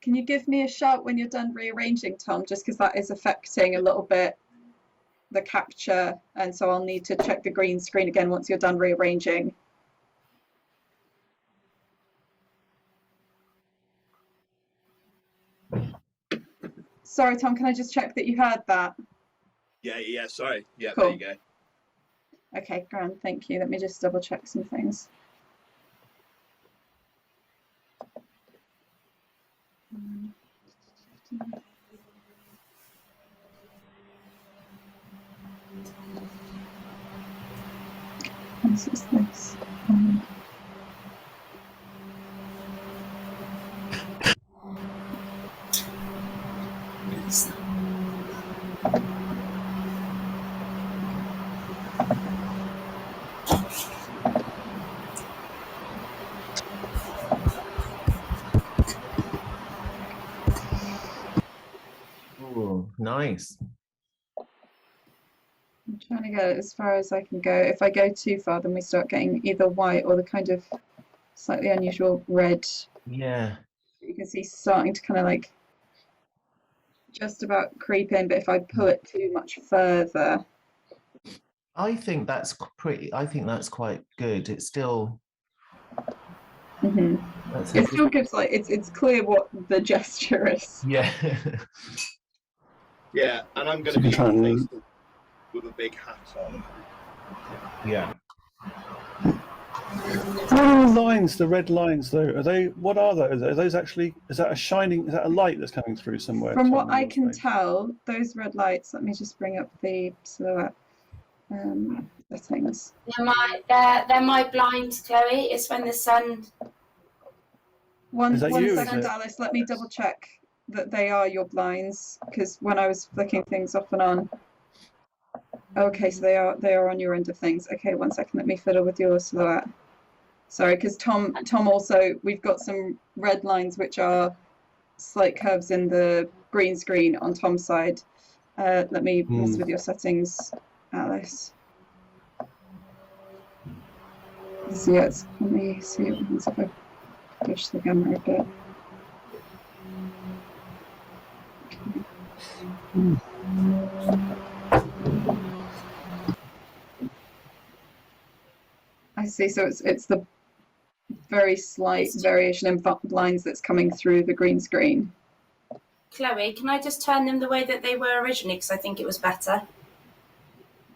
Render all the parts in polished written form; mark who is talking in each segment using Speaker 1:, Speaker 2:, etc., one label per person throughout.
Speaker 1: Can you give me a shout when you're done rearranging, Tom? Just because that is affecting a little bit the capture, and so I'll need to check the green screen again once you're done rearranging. Sorry, Tom, can I just check that you heard that?
Speaker 2: Yeah, sorry. Yeah,
Speaker 1: cool.
Speaker 2: There you go.
Speaker 1: Okay, grand, thank you. Let me just double check some things. This is this.
Speaker 3: Oh, nice.
Speaker 1: I'm trying to get it as far as I can go. If I go too far, then we start getting either white or the kind of slightly unusual red.
Speaker 3: Yeah.
Speaker 1: You can see starting to kind of like just about creep in, but if I pull it too much further.
Speaker 3: I think that's quite good. It's still
Speaker 1: It still gives like it's clear what the gesture is.
Speaker 3: Yeah.
Speaker 2: Yeah, and I'm going to be facing with a big hat on.
Speaker 3: Yeah.
Speaker 4: Oh, lines, the red lines though, are they, what are those? Are those actually, is that a light that's coming through somewhere?
Speaker 1: From what I can tell, those red lights, let me just bring up the silhouette settings.
Speaker 5: They're my blinds, Chloe. It's when the sun...
Speaker 1: One second, Alice, let me double check that they are your blinds, because when I was flicking things off and on. Okay, so they are on your end of things. Okay, 1 second, let me fiddle with your silhouette. Sorry, because Tom also, we've got some red lines which are slight curves in the green screen on Tom's side. Let me mess with your settings, Alice. So yeah, let me see what happens if I push the camera a bit. I see, so it's the very slight variation in lines that's coming through the green screen.
Speaker 5: Chloe, can I just turn them the way that they were originally, because I think it was better?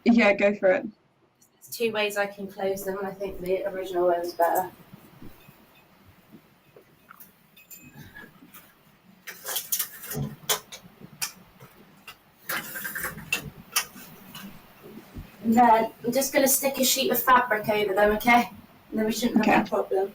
Speaker 1: Yeah, go for it.
Speaker 5: There's two ways I can close them, and I think the original way was better. And then I'm just going to stick a sheet of fabric over them, okay? And then we shouldn't have that problem.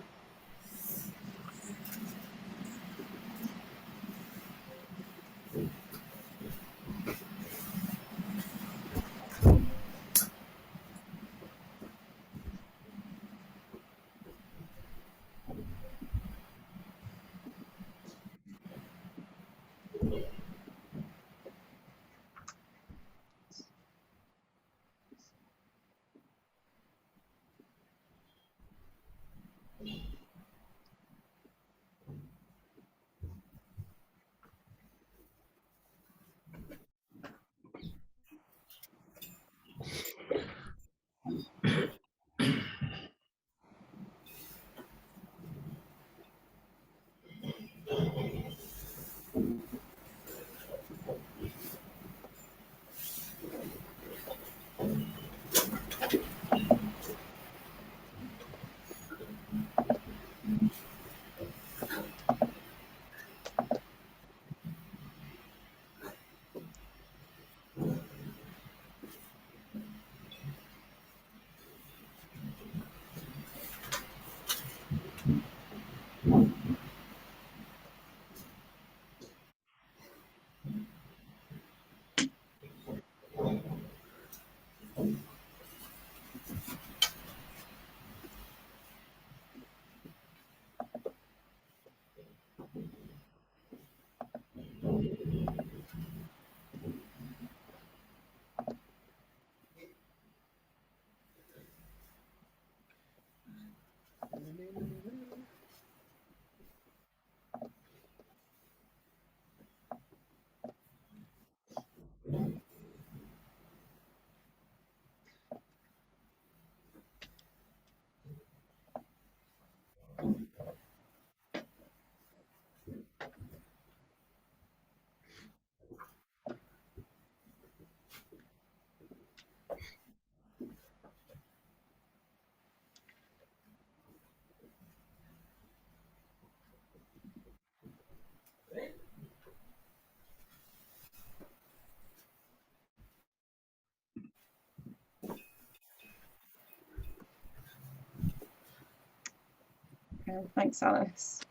Speaker 1: Thanks, Alice.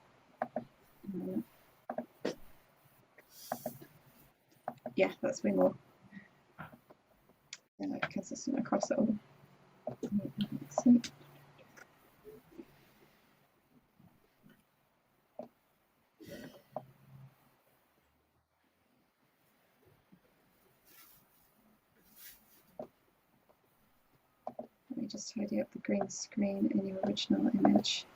Speaker 1: Yeah, that's way more consistent across it all. See. Let me just tidy up the green screen in your original image.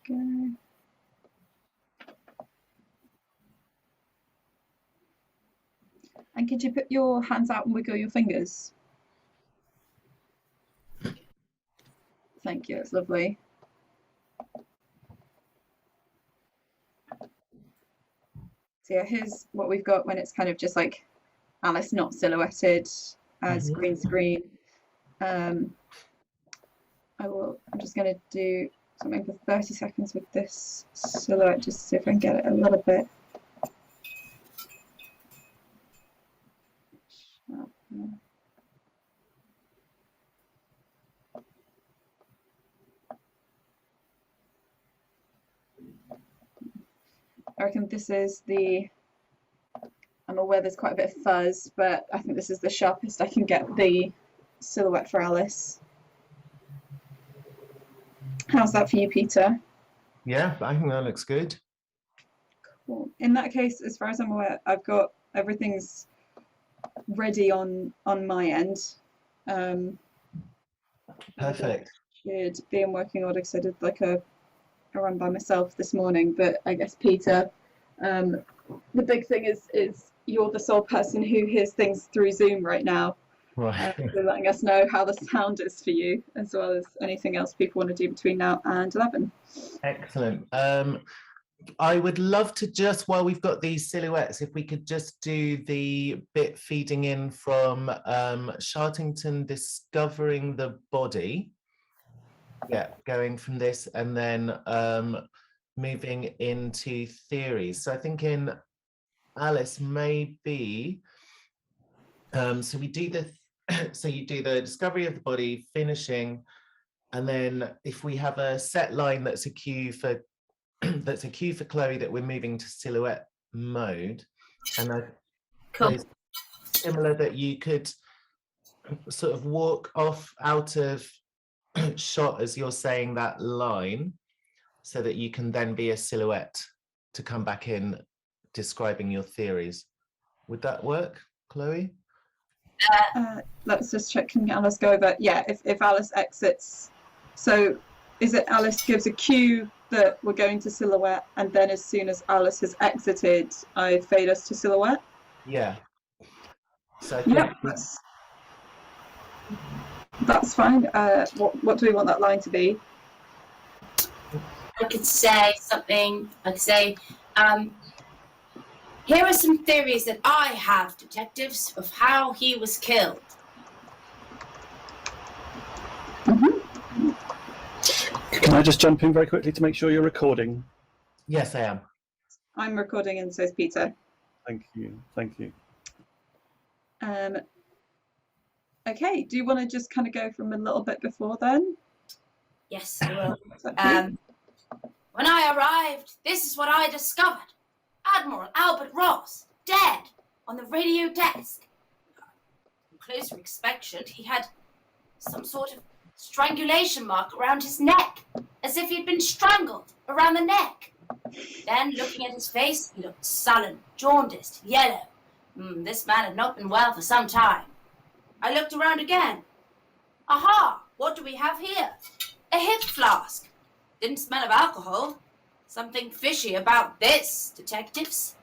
Speaker 1: Okay. And could you put your hands out and wiggle your fingers? Thank you, it's lovely. So yeah, here's what we've got when it's kind of just like Alice not silhouetted as green screen. I'm just going to do something for 30 seconds with this silhouette just to see if I can get it a little bit. I reckon this is the, I'm aware there's quite a bit of fuzz, but I think this is the sharpest I can get the silhouette for Alice. How's that for you, Peter?
Speaker 3: Yeah, I think that looks good.
Speaker 1: Cool. In that case, as far as I'm aware, I've got everything's ready on my end.
Speaker 3: Perfect.
Speaker 1: Should be in working order because I did like a run by myself this morning, but I guess Peter, the big thing is you're the sole person who hears things through Zoom right now.
Speaker 3: Right.
Speaker 1: So letting us know how the sound is for you, as well as anything else people want to do between now and 11.
Speaker 3: Excellent. I would love to just, while we've got these silhouettes, if we could just do the bit feeding in from Shartington discovering the body. Yeah, going from this and then moving into theories. So I think in Alice, maybe, so we do the, so you do the discovery of the body, finishing, and then if we have a set line that's a cue for that's a cue for Chloe that we're moving to silhouette mode, and
Speaker 5: Cool.
Speaker 3: similar that you could sort of walk off out of shot as you're saying that line, so that you can then be a silhouette to come back in describing your theories. Would that work, Chloe?
Speaker 1: Let's just check. Can Alice go over? Yeah, if Alice exits, so is it Alice gives a cue that we're going to silhouette, and then as soon as Alice has exited, I fade us to silhouette?
Speaker 3: Yeah. So I think
Speaker 1: Yeah, that's fine. What do we want that line to be?
Speaker 5: I could say something. I could say, here are some theories that I have, detectives, of how he was killed.
Speaker 4: Can I just jump in very quickly to make sure you're recording?
Speaker 3: yes, I am.
Speaker 1: I'm recording, and so is Peter.
Speaker 4: Thank you. Thank you.
Speaker 1: Okay, do you want to just kind of go from a little bit before then?
Speaker 5: Yes, I will.
Speaker 1: Okay.
Speaker 5: When I arrived, this is what I discovered. Admiral Albert Ross, dead, on the radio desk. On closer inspection, he had some sort of strangulation mark around his neck, as if he'd been strangled around the neck. Then, looking at his face, he looked sullen, jaundiced, yellow. This man had not been well for some time. I looked around again. Aha! What do we have here? A hip flask. Didn't smell of alcohol. Something fishy about this, detectives.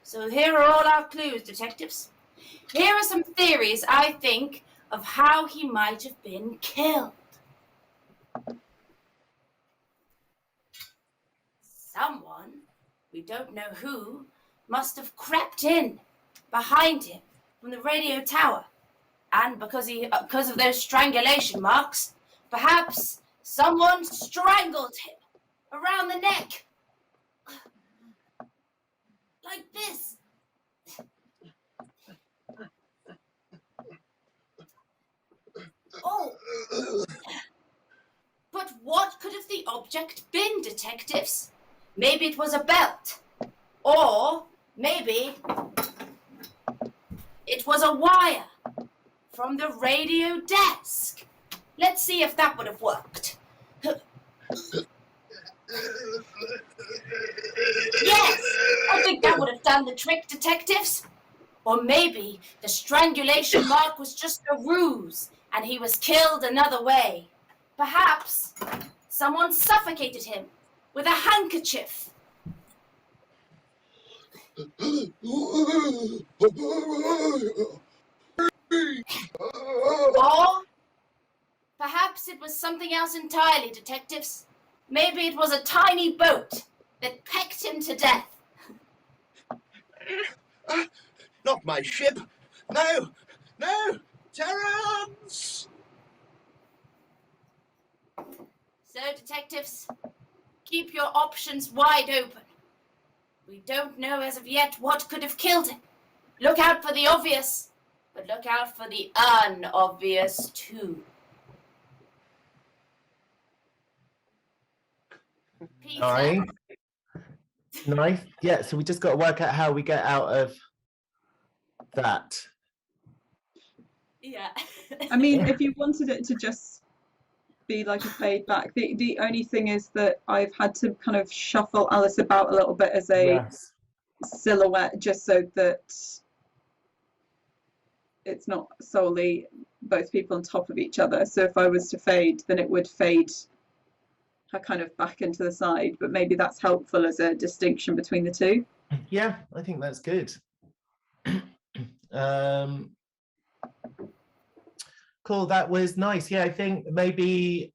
Speaker 5: So here are all our clues, detectives. Here are some theories, I think, of how he might have been killed. Someone, we don't know who, must have crept in behind him from the radio tower. And because of those strangulation marks, perhaps someone strangled him around the neck. Like this. Oh. But what could have the object been, detectives? Maybe it was a belt. Or maybe it was a wire from the radio desk. Let's see if that would have worked. Yes, I think that would have done the trick, detectives. Or maybe the strangulation mark was just a ruse and he was killed another way. Perhaps someone suffocated him with a handkerchief. Or perhaps it was something else entirely, detectives. Maybe it was a tiny boat that pecked him to death.
Speaker 2: Not my ship. No, no, Terence!
Speaker 5: So, detectives, keep your options wide open. We don't know as of yet what could have killed him. Look out for the obvious, but look out for the unobvious too. Peter?
Speaker 3: Nice. Yeah, so we just got to work out how we get out of that.
Speaker 5: Yeah.
Speaker 1: I mean, if you wanted it to just be like a fade back, the only thing is that I've had to kind of shuffle Alice about a little bit as a
Speaker 3: Yes.
Speaker 1: silhouette, just so that it's not solely both people on top of each other. So if I was to fade, then it would fade her kind of back into the side, but maybe that's helpful as a distinction between the two.
Speaker 3: Yeah, I think that's good. Cool, that was nice. Yeah, I think maybe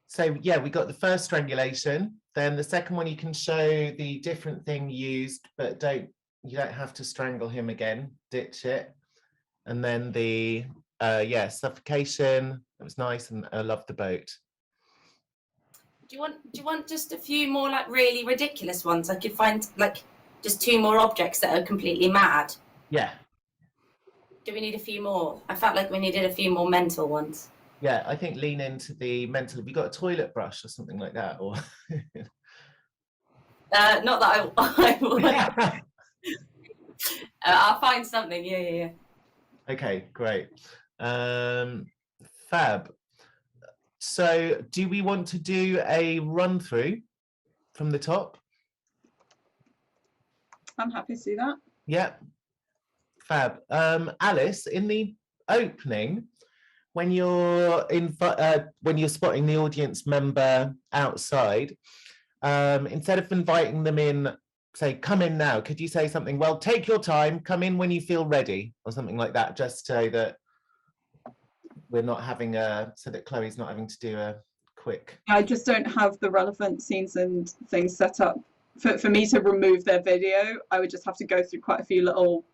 Speaker 3: so yeah, we got the first strangulation. Then the second one, you can show the different thing used, but you don't have to strangle him again. Ditch it. And then the suffocation. It was nice, and I loved the boat.
Speaker 5: Do you want just a few more like really ridiculous ones? I could find like just 2 more objects that are completely mad.
Speaker 3: Yeah.
Speaker 5: Do we need a few more? I felt like we needed a few more mental ones.
Speaker 3: Yeah, I think lean into the mental. Have you got a toilet brush or something like that? Or
Speaker 5: not that I would. I'll find something. Yeah.
Speaker 3: Okay, great. Fab. So do we want to do a run through from the top?
Speaker 1: I'm happy to do that.
Speaker 3: Yeah. Fab. Alice, in the opening, when you're spotting the audience member outside, instead of inviting them in, say, come in now, could you say something, well, take your time, come in when you feel ready, or something like that, just so that we're not having so that Chloe's not having to do a quick.
Speaker 1: I just don't have the relevant scenes and things set up. For me to remove their video, I would just have to go through quite a few little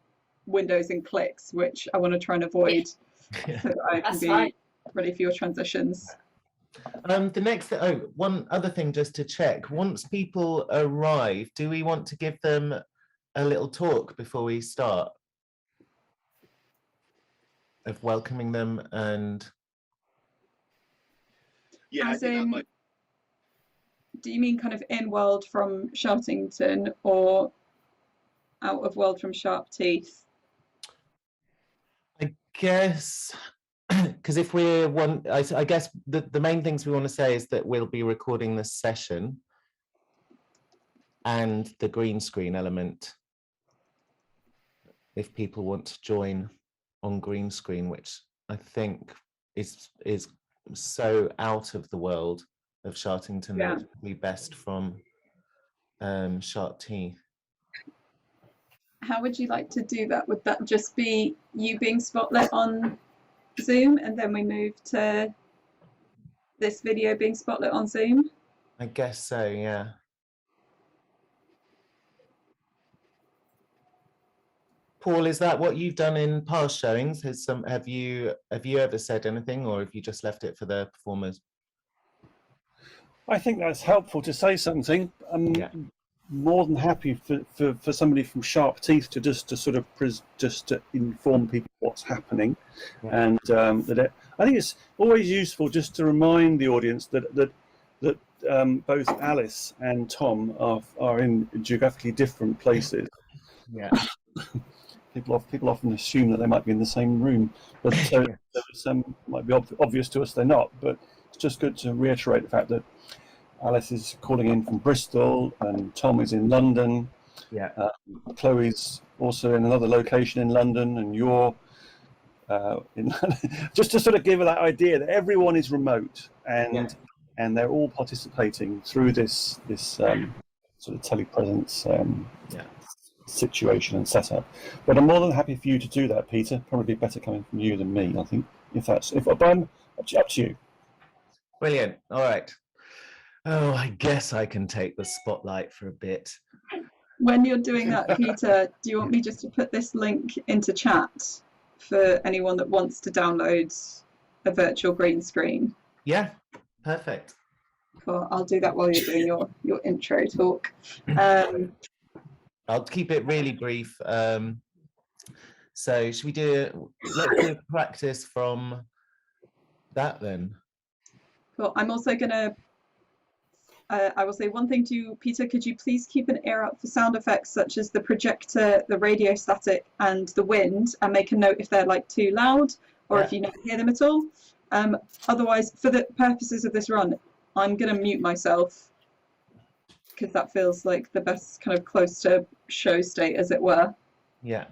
Speaker 1: windows and clicks, which I want to try and avoid,
Speaker 3: Yeah.
Speaker 1: so that I can be ready for your transitions.
Speaker 3: The next, one other thing just to check, once people arrive, do we want to give them a little talk before we start? Of welcoming them and...
Speaker 2: Yeah,
Speaker 1: As in, do you mean kind of in world from Sharptington or out of world from Sharp Teeth?
Speaker 3: I guess, because if we want, I guess the main things we want to say is that we'll be recording this session and the green screen element. If people want to join on green screen, which I think is so out of the world of Shartington,
Speaker 1: Yeah.
Speaker 3: notably best from Sharp Tea.
Speaker 1: How would you like to do that? Would that just be you being spotlit on Zoom, and then we move to this video being spotlit on Zoom?
Speaker 3: I guess so, yeah. Paul, is that what you've done in past showings? Have you ever said anything, or have you just left it for the performers?
Speaker 4: I think that's helpful to say something. I'm more than happy for somebody from Sharp Teeth to just to inform people what's happening, and I think it's always useful just to remind the audience that both Alice and Tom are in geographically different places.
Speaker 3: Yeah.
Speaker 4: People often assume that they might be in the same room, but might be obvious to us they're not. But it's just good to reiterate the fact that Alice is calling in from Bristol, and Tom is in London.
Speaker 3: Yeah.
Speaker 4: Chloe's also in another location in London, and you're in just to sort of give her that idea that everyone is remote and they're all participating through this sort of telepresence situation and setup. But I'm more than happy for you to do that, Peter. Probably better coming from you than me, I think. But I'm up to you.
Speaker 3: Brilliant. All right. Oh, I guess I can take the spotlight for a bit.
Speaker 1: When you're doing that, Peter, do you want me just to put this link into chat for anyone that wants to download a virtual green screen?
Speaker 3: Yeah, perfect.
Speaker 1: Cool. I'll do that while you're doing your intro talk.
Speaker 3: I'll keep it really brief. So should we let's do a practice from that then?
Speaker 1: Cool. I'm also gonna I will say one thing to you, Peter. Could you please keep an ear out for sound effects such as the projector, the radio static, and the wind, and make a note if they're like too loud or if you don't hear them at all. Otherwise, for the purposes of this run, I'm gonna mute myself because that feels like the best kind of close to show state, as it were.
Speaker 3: Yeah.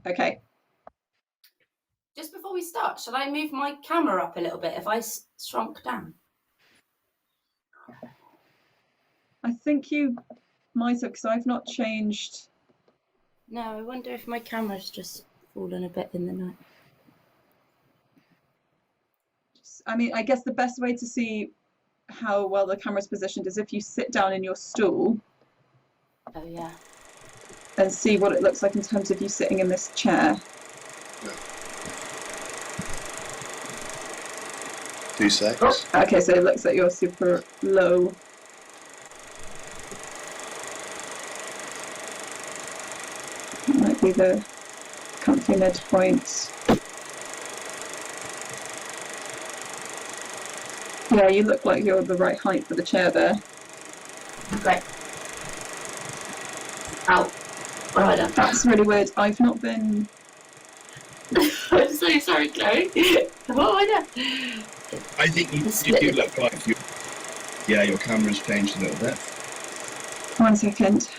Speaker 1: Okay.
Speaker 5: Just before we start, shall I move my camera up a little bit if I shrunk down?
Speaker 1: I think you might have, because I've not changed.
Speaker 5: No, I wonder if my camera's just fallen a bit in the night.
Speaker 1: I mean, I guess the best way to see how well the camera's positioned is if you sit down in your stool.
Speaker 5: Oh, yeah.
Speaker 1: And see what it looks like in terms of you sitting in this chair.
Speaker 2: 2 seconds.
Speaker 1: Oh, okay, so it looks like you're super low. That might be the comfy midpoint. Yeah, you look like you're the right height for the chair there.
Speaker 5: Great. Ow. Right then.
Speaker 1: That's really weird. I've not been...
Speaker 5: I'm so sorry, Chloe. What have I done?
Speaker 2: I think you do look like your camera's changed a little bit.
Speaker 1: 1 second.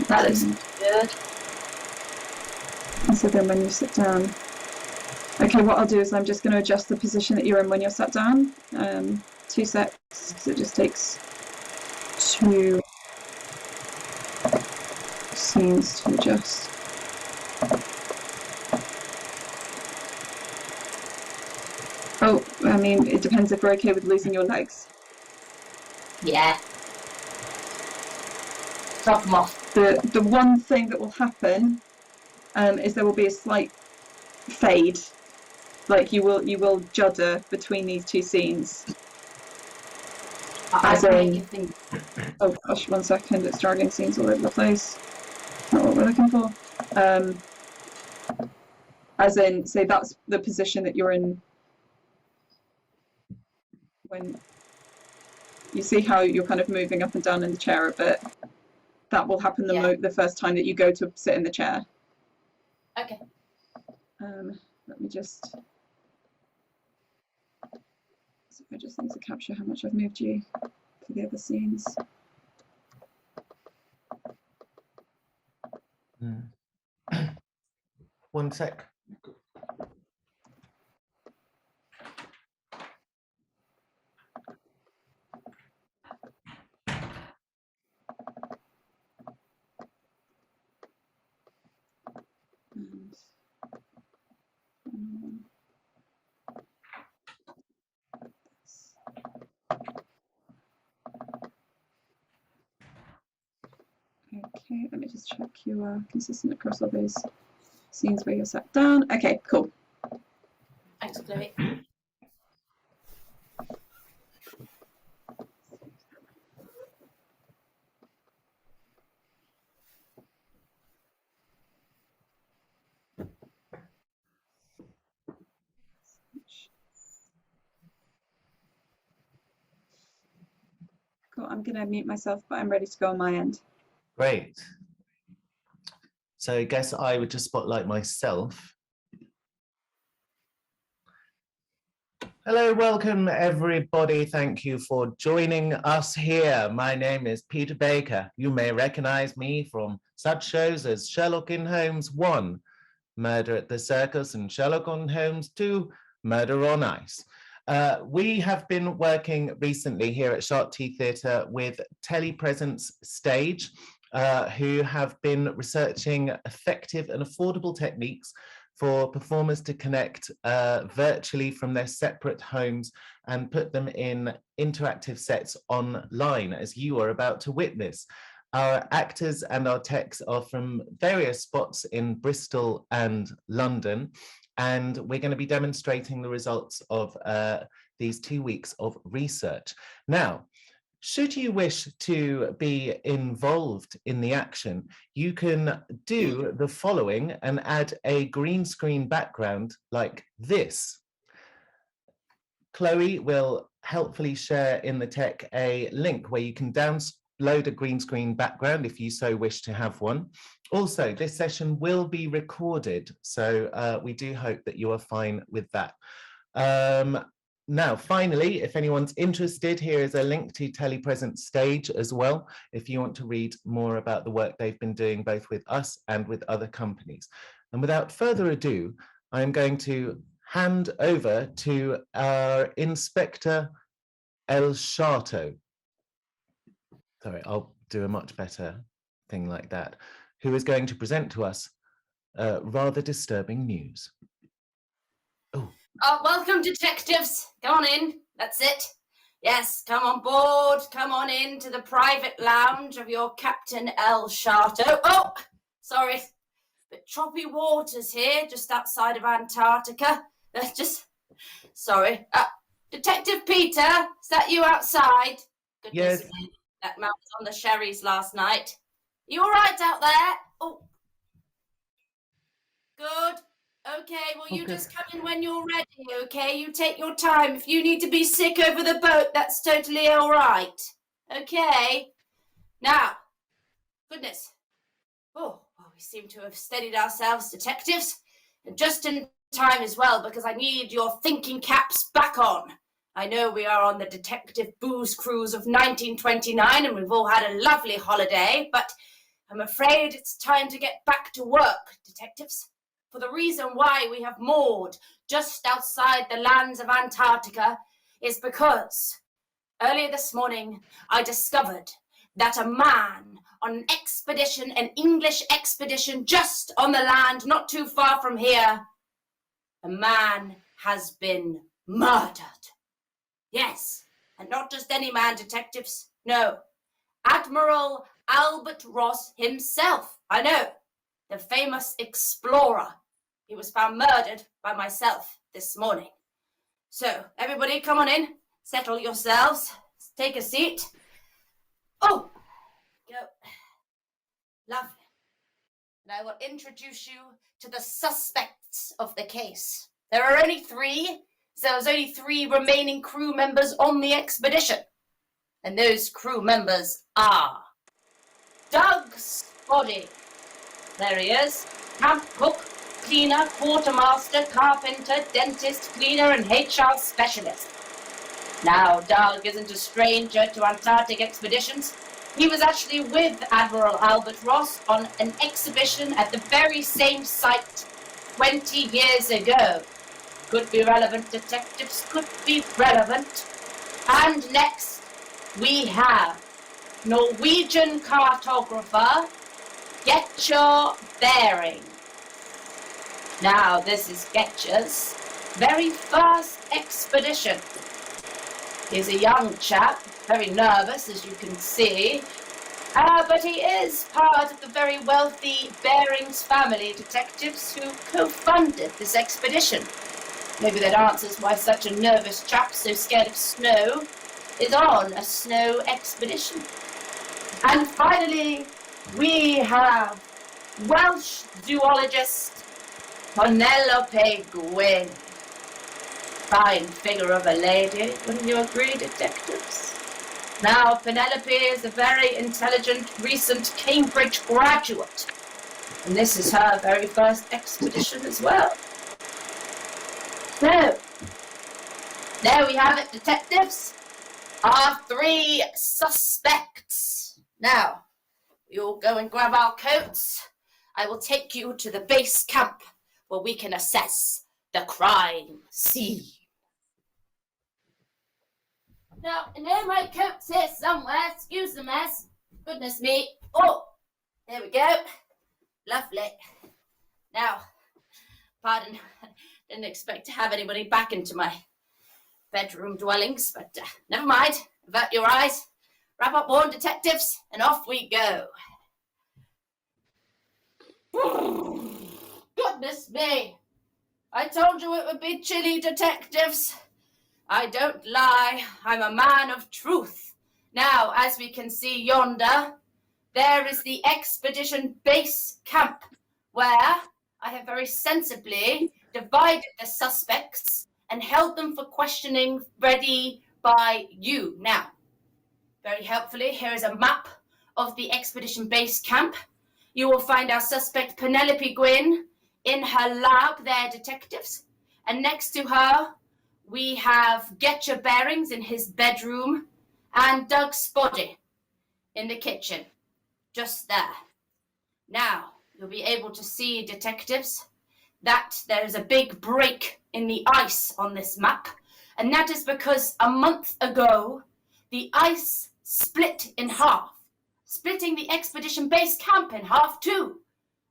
Speaker 5: That looks good.
Speaker 1: And so then when you sit down. Okay, what I'll do is I'm just going to adjust the position that you're in when you're sat down. 2 secs, because it just takes 2 scenes to adjust. Oh, I mean, it depends if we're okay with losing your legs.
Speaker 5: Yeah. Drop them off.
Speaker 1: The one thing that will happen is there will be a slight fade. Like you will judder between these 2 scenes. As in, oh gosh, 1 second, it's dragging scenes all over the place. Not what we're looking for. As in, say that's the position that you're in when you see how you're kind of moving up and down in the chair a bit. That will happen the first time that you go to sit in the chair.
Speaker 5: Okay.
Speaker 1: Let me just... So I just need to capture how much I've moved you for the other scenes.
Speaker 3: One sec.
Speaker 1: Okay, let me just check you are consistent across all those scenes where you're sat down. Okay, cool.
Speaker 5: Thanks, Chloe.
Speaker 1: Cool, I'm going to mute myself, but I'm ready to go on my end.
Speaker 3: Great. So I guess I would just spotlight myself. Hello, welcome everybody. Thank you for joining us here. My name is Peter Baker. You may recognize me from such shows as Sherlock in Holmes 1, Murder at the Circus, and Sherlock on Holmes 2, Murder on Ice. We have been working recently here at Sharp Tea Theatre with Telepresence Stage, who have been researching effective and affordable techniques for performers to connect virtually from their separate homes and put them in interactive sets online, as you are about to witness. Our actors and our techs are from various spots in Bristol and London, and we're going to be demonstrating the results of these 2 weeks of research. Now, should you wish to be involved in the action, you can do the following and add a green screen background like this. Chloe will helpfully share in the tech a link where you can download a green screen background if you so wish to have one. Also, this session will be recorded, so we do hope that you are fine with that. Now, finally, if anyone's interested, here is a link to Telepresence Stage as well, if you want to read more about the work they've been doing both with us and with other companies. And without further ado, I'm going to hand over to our Inspector El Chato. Sorry, I'll do a much better thing like that, who is going to present to us rather disturbing news.
Speaker 5: Oh, welcome, detectives. Come on in. That's it. Yes, come on board. Come on in to the private lounge of your Captain El Chato. Oh, sorry. But choppy waters here, just outside of Antarctica. Sorry. Detective Peter, is that you outside? Goodness
Speaker 3: Yes.
Speaker 5: me. That man was on the sherries last night. You all right out there? Oh. Good. Okay, well, you just come in when you're ready, okay? You take your time. If you need to be sick over the boat, that's totally all right. Okay? Now, goodness. Oh, well, we seem to have steadied ourselves, detectives. And just in time as well, because I need your thinking caps back on. I know we are on the Detective Booze Cruise of 1929, and we've all had a lovely holiday, but I'm afraid it's time to get back to work, detectives. For the reason why we have moored just outside the lands of Antarctica is because earlier this morning I discovered that a man on an expedition, an English expedition just on the land not too far from here, a man has been murdered. Yes, and not just any man, detectives. No, Admiral Albert Ross himself. I know. The famous explorer. He was found murdered by myself this morning. So, everybody, come on in. Settle yourselves. Take a seat. Oh, go. Lovely. And I will introduce you to the suspects of the case. There are only 3, so there's only 3 remaining crew members on the expedition. And those crew members are Doug Spotty. There he is. Camp cook, cleaner, quartermaster, carpenter, dentist, cleaner, and HR specialist. Now, Doug isn't a stranger to Antarctic expeditions. He was actually with Admiral Albert Ross on an exhibition at the very same site 20 years ago. Could be relevant, detectives, could be relevant. And next, we have Norwegian cartographer, Getcher Bering. Now, this is Getcher's very first expedition. He's a young chap, very nervous, as you can see. But he is part of the very wealthy Barings family detectives who co-funded this expedition. Maybe that answers why such a nervous chap so scared of snow is on a snow expedition. And finally, we have Welsh zoologist Penelope Gwyn. Fine figure of a lady, wouldn't you agree, detectives? Now, Penelope is a very intelligent, recent Cambridge graduate. And this is her very first expedition as well. So, there we have it, detectives. Our 3 suspects. Now, we all go and grab our coats. I will take you to the base camp where we can assess the crime scene. Now, I know my coat's here somewhere. Excuse the mess. Goodness me. Oh, there we go. Lovely. Now, pardon, didn't expect to have anybody back into my bedroom dwellings, but never mind. Avert your eyes. Wrap up warm, detectives, and off we go. Goodness me. I told you it would be chilly, detectives. I don't lie. I'm a man of truth. Now, as we can see yonder, there is the expedition base camp, where I have very sensibly divided the suspects and held them for questioning ready by you. Now, very helpfully, here is a map of the expedition base camp. You will find our suspect Penelope Gwyn in her lab there, detectives. And next to her, we have Getcher Barings in his bedroom and Doug's body in the kitchen, just there. Now, you'll be able to see, detectives, that there is a big break in the ice on this map, and that is because a month ago, the ice split in half, splitting the expedition base camp in half too,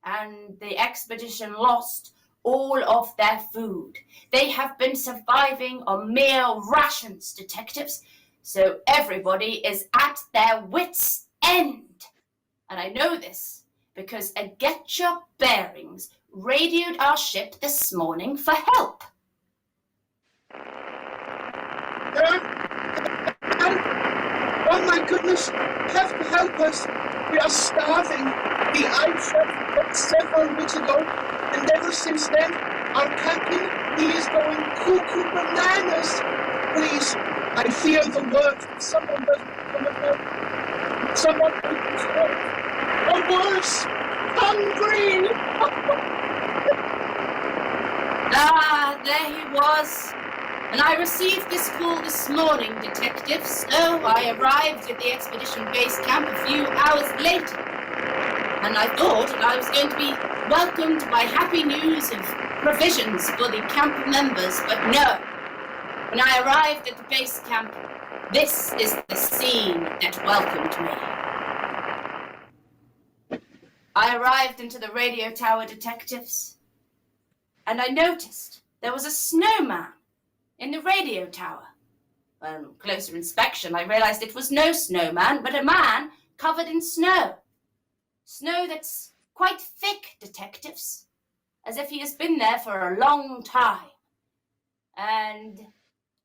Speaker 5: and the expedition lost all of their food. They have been surviving on mere rations, detectives, so everybody is at their wits' end. And I know this because a Getcher Barings radioed our ship this morning for help.
Speaker 6: Oh my goodness, you have to help us. We are starving. The ice left several weeks ago, and ever since then, our captain, he is going cuckoo bananas. Please, I fear the worst. Someone doesn't come and help. Someone who's hurt. Or worse, hungry.
Speaker 5: There he was. And I received this call this morning, detectives, so I arrived at the expedition base camp a few hours later. And I thought that I was going to be welcomed by happy news of provisions for the camp members, but no. When I arrived at the base camp, this is the scene that welcomed me. I arrived into the radio tower, detectives, and I noticed there was a snowman in the radio tower. On closer inspection, I realized it was no snowman, but a man covered in snow. Snow that's quite thick, detectives, as if he has been there for a long time. And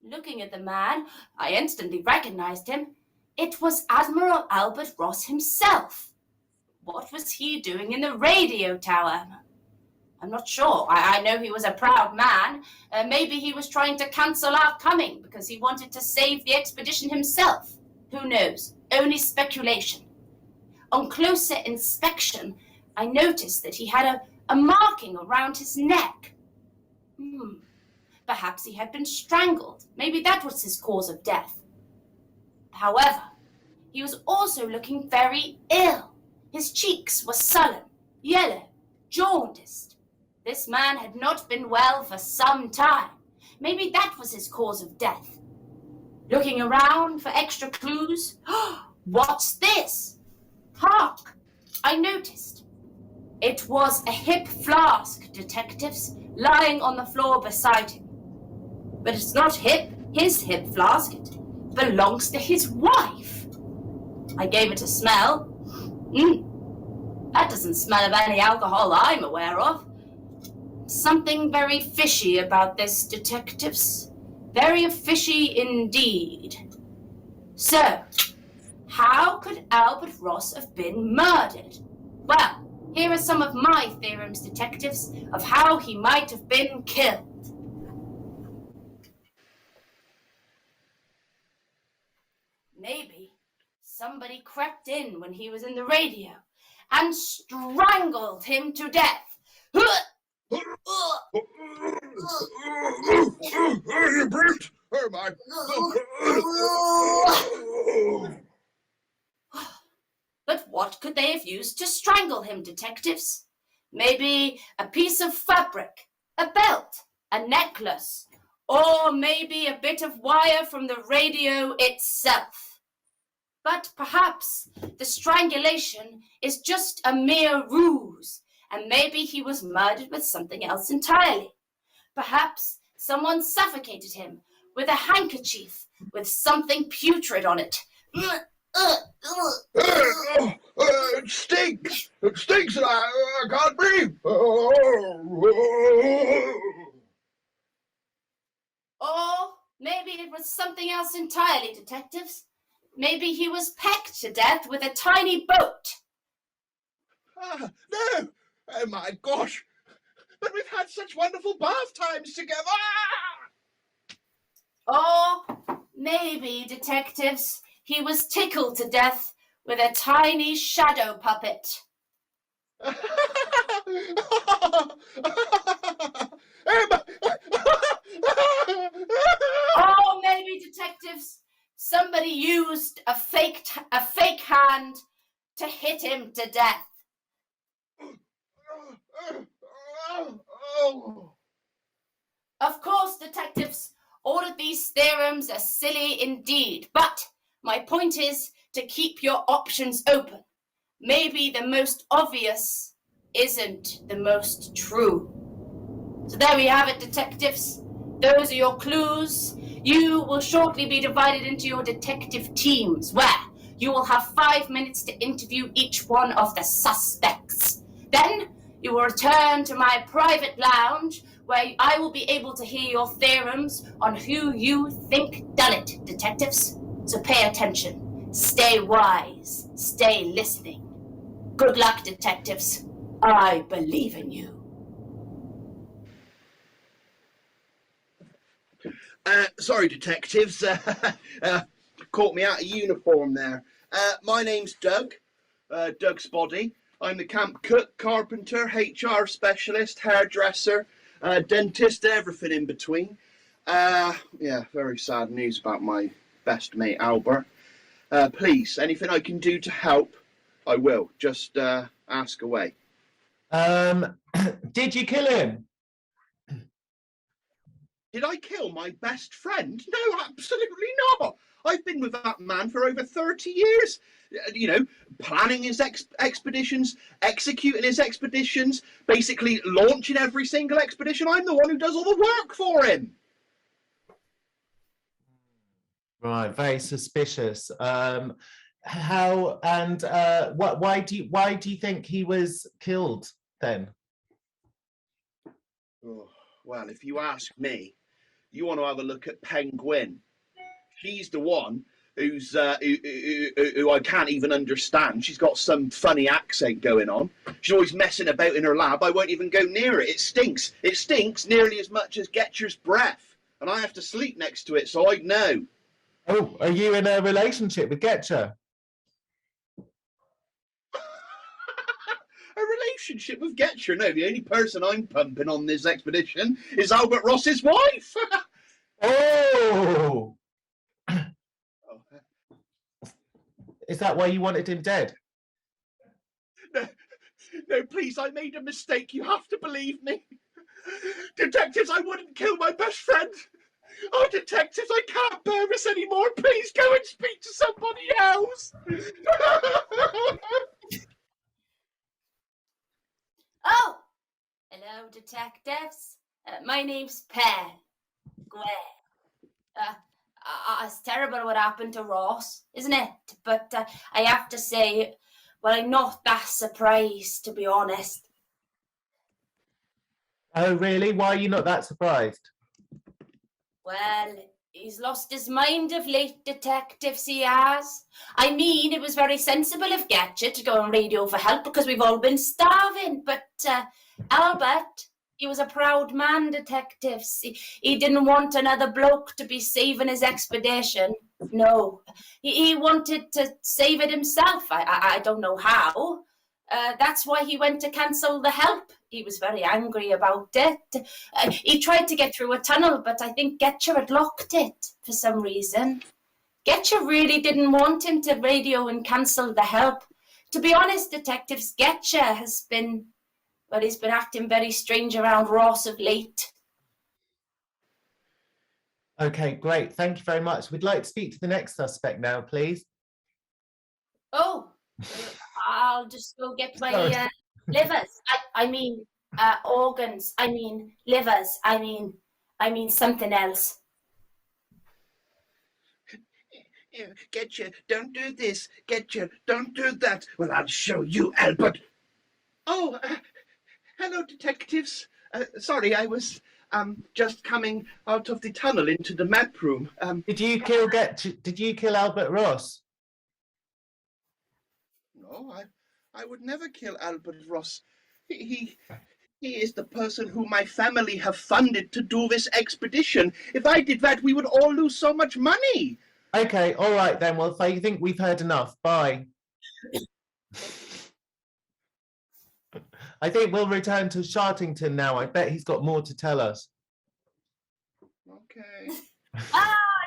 Speaker 5: looking at the man, I instantly recognized him. It was Admiral Albert Ross himself. What was he doing in the radio tower? I'm not sure. I know he was a proud man. Maybe he was trying to cancel our coming because he wanted to save the expedition himself. Who knows? Only speculation. On closer inspection, I noticed that he had a marking around his neck. Perhaps he had been strangled. Maybe that was his cause of death. However, he was also looking very ill. His cheeks were sullen, yellow, jaundiced. this man had not been well for some time. Maybe that was his cause of death. Looking around for extra clues. What's this? Hark! I noticed. It was a hip flask, detectives, lying on the floor beside him. But it's not his hip flask. It belongs to his wife. I gave it a smell. That doesn't smell of any alcohol I'm aware of. Something very fishy about this, detectives. Very fishy indeed. So, how could Albert Ross have been murdered? Well, here are some of my theorems, detectives, of how he might have been killed. Maybe somebody crept in when he was in the radio and strangled him to death.
Speaker 2: You brute! Oh my!
Speaker 5: But what could they have used to strangle him, detectives? Maybe a piece of fabric, a belt, a necklace, or maybe a bit of wire from the radio itself. But perhaps the strangulation is just a mere ruse, and maybe he was murdered with something else entirely. Perhaps someone suffocated him with a handkerchief with something putrid on it.
Speaker 2: It stinks! It stinks and I can't breathe!
Speaker 5: Or maybe it was something else entirely, detectives. Maybe he was pecked to death with a tiny boat.
Speaker 2: No! Oh my gosh! But we've had such wonderful bath times together!
Speaker 5: Or maybe, detectives, he was tickled to death with a tiny shadow puppet. Or maybe, detectives, somebody used a fake hand to hit him to death. Of course, detectives, all of these theorems are silly indeed, but my point is to keep your options open. Maybe the most obvious isn't the most true. So there we have it, detectives. Those are your clues. You will shortly be divided into your detective teams, where you will have 5 minutes to interview each one of the suspects. Then you will return to my private lounge, where I will be able to hear your theorems on who you think done it, detectives. So pay attention. Stay wise. Stay listening. Good luck, detectives. I believe in you.
Speaker 6: Sorry, detectives. Caught me out of uniform there. My name's Doug. Doug Spoddy. I'm the camp cook, carpenter, HR specialist, hairdresser, dentist, everything in between. Yeah, very sad news about my best mate, Albert. Please, anything I can do to help, I will. Just ask away.
Speaker 3: Did you kill him?
Speaker 6: Did I kill my best friend? No, absolutely not. I've been with that man for over 30 years. You know, planning his expeditions, executing his expeditions, basically launching every single expedition. I'm the one who does all the work for him.
Speaker 3: Right, very suspicious. How and why do you think he was killed then?
Speaker 6: Oh, well, if you ask me, you want to have a look at Penguin. She's the one who's who I can't even understand. She's got some funny accent going on. She's always messing about in her lab. I won't even go near it. It stinks. It stinks nearly as much as Getcher's breath, and I have to sleep next to it, so I'd know.
Speaker 3: Oh, are you in a relationship with Getcher?
Speaker 6: A relationship with Getcher? No, the only person I'm pumping on this expedition is Albert Ross's wife.
Speaker 3: Oh! Is that why you wanted him dead?
Speaker 6: No, please, I made a mistake. You have to believe me. Detectives, I wouldn't kill my best friend. Oh, detectives, I can't bear this anymore. Please go and speak to somebody else.
Speaker 5: Oh, hello, detectives. My name's Pen. It's terrible what happened to Ross, isn't it? But I have to say, well, I'm not that surprised, to be honest.
Speaker 3: Oh, really? Why are you not that surprised?
Speaker 5: Well, he's lost his mind of late, detectives, he has. I mean, it was very sensible of Getcher to go on radio for help because we've all been starving. But Albert, he was a proud man, detectives. He didn't want another bloke to be saving his expedition. No, he wanted to save it himself. I don't know how. That's why he went to cancel the help. He was very angry about it. He tried to get through a tunnel, but I think Getcher had locked it for some reason. Getcher really didn't want him to radio and cancel the help. To be honest, detectives, Getcher has been, well, he's been acting very strange around Ross of late.
Speaker 3: Okay, great. Thank you very much. We'd like to speak to the next suspect now, please.
Speaker 5: Oh, I'll just go get my livers. I mean, organs. I mean, livers. I mean something else.
Speaker 6: Getcha, don't do this. Getcha, don't do that. Well, I'll show you, Albert. Oh, hello, detectives. Sorry, I was just coming out of the tunnel into the map room.
Speaker 3: Did you kill Albert Ross?
Speaker 6: No, I would never kill Albert Ross. He is the person who my family have funded to do this expedition. If I did that, we would all lose so much money.
Speaker 3: Okay, all right then. Well, I think we've heard enough. Bye. I think we'll return to Shartington now. I bet he's got more to tell us.
Speaker 6: Okay.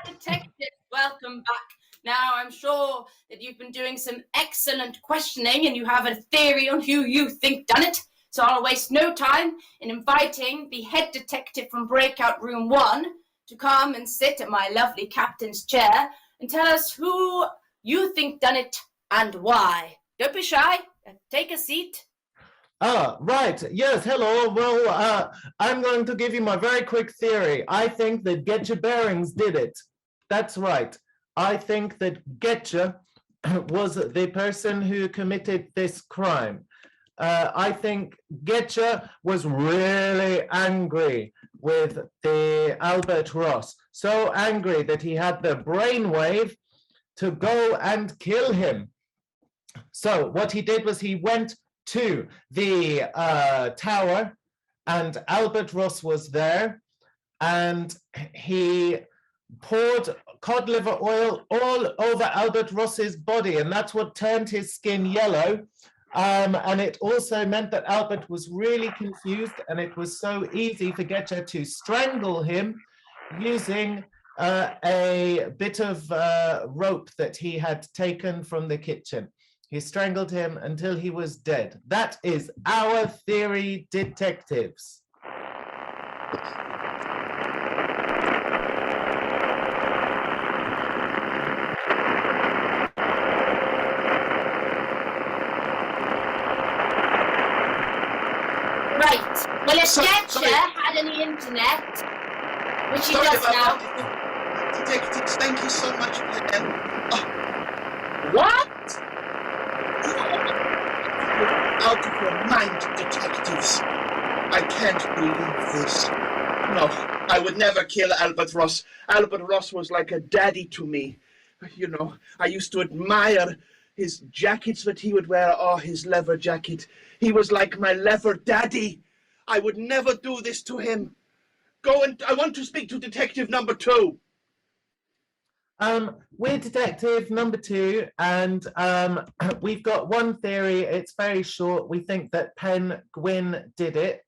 Speaker 5: Detective, welcome back. Now, I'm sure that you've been doing some excellent questioning and you have a theory on who you think done it. So I'll waste no time in inviting the head detective from Breakout Room 1 to come and sit at my lovely captain's chair and tell us who you think done it and why. Don't be shy. Take a seat.
Speaker 3: Right. Yes, hello. Well, I'm going to give you my very quick theory. I think that Getcha Bearings did it. That's right. I think that Getcha was the person who committed this crime. I think Getcha was really angry with the Albert Ross. So angry that he had the brainwave to go and kill him. So what he did was he went to the tower and Albert Ross was there and he poured cod liver oil all over Albert Ross's body and that's what turned his skin yellow. And it also meant that Albert was really confused and it was so easy for Getcha to strangle him using a bit of rope that he had taken from the kitchen. He strangled him until he was dead. That is our theory, detectives.
Speaker 5: Right. Well, if Getcha had any internet, which he does now.
Speaker 6: Detectives, thank you so much, Pen. What? Out of your mind, detectives. I can't believe this. No, I would never kill Albert Ross. Albert Ross was like a daddy to me. You know, I used to admire his jackets that he would wear. Oh, his leather jacket. He was like my leather daddy. I would never do this to him. Go and I want to speak to detective number 2.
Speaker 3: We're detective number 2 and we've got one theory. It's very short. We think that Pen Gwyn did it.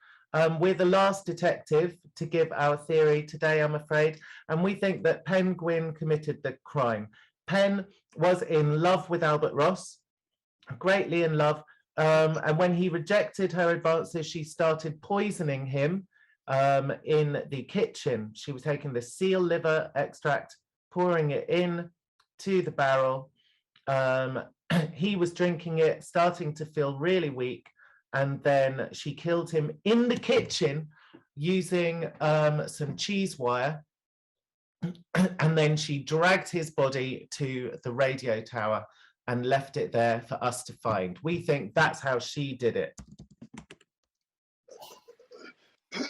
Speaker 3: We're the last detective to give our theory today, I'm afraid, and we think that Pen Gwyn committed the crime. Pen was in love with Albert Ross, greatly in love, and when he rejected her advances, she started poisoning him in the kitchen. She was taking the seal liver extract, pouring it in to the barrel. He was drinking it, starting to feel really weak, and then she killed him in the kitchen using some cheese wire. And then she dragged his body to the radio tower and left it there for us to find. We think that's how she did it.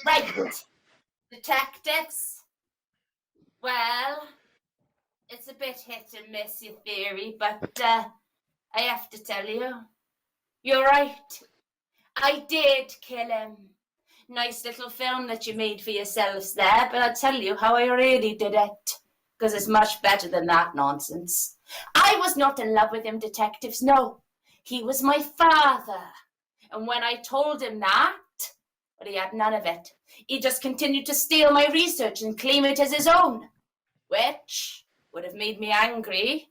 Speaker 5: Right, detectives. Well, it's a bit hit and miss, your theory, but I have to tell you, you're right. I did kill him. Nice little film that you made for yourselves there, but I'll tell you how I really did it, because it's much better than that nonsense. I was not in love with him, detectives, no. He was my father. And when I told him that, well, he had none of it. He just continued to steal my research and claim it as his own, which would have made me angry.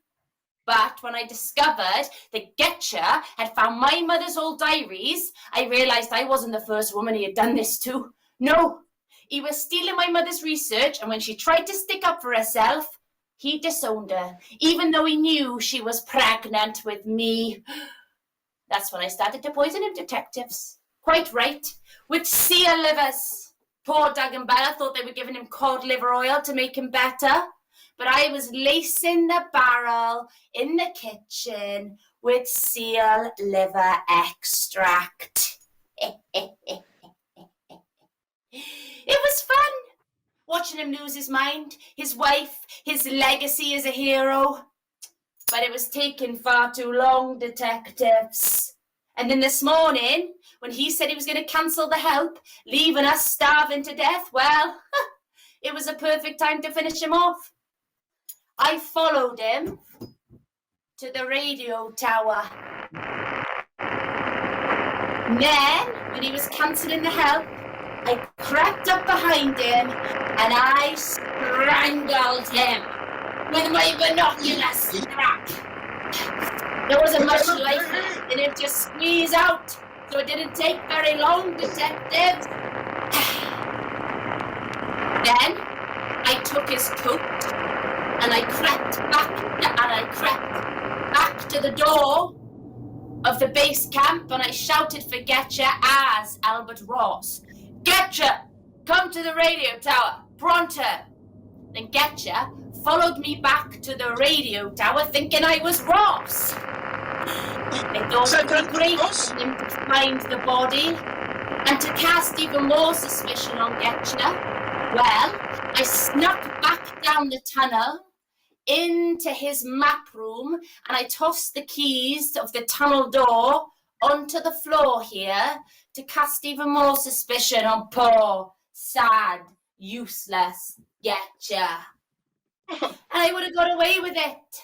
Speaker 5: But when I discovered that Getcha had found my mother's old diaries, I realized I wasn't the first woman he had done this to. No, he was stealing my mother's research, and when she tried to stick up for herself, he disowned her, even though he knew she was pregnant with me. That's when I started to poison him, detectives. Quite right, with seal livers. Poor Doug and Bella thought they were giving him cod liver oil to make him better. But I was lacing the barrel in the kitchen with seal liver extract. It was fun, watching him lose his mind, his wife, his legacy as a hero. But it was taking far too long, detectives. And then this morning, when he said he was going to cancel the help, leaving us starving to death, well, it was a perfect time to finish him off. I followed him to the radio tower. Then, when he was cancelling the help, I crept up behind him and I strangled him with my binocular strap. There wasn't much life in it, just squeeze out, so it didn't take very long, detectives. Then, I took his coat and I crept back to the door of the base camp, and I shouted for Getcha as Albert Ross. Getcha, come to the radio tower, pronto. Then Getcha followed me back to the radio tower thinking I was Ross. I thought it would be great for him to find the body and to cast even more suspicion on Getcha. Well, I snuck back down the tunnel into his map room, and I tossed the keys of the tunnel door onto the floor here to cast even more suspicion on poor, sad, useless Getcha. And I would have got away with it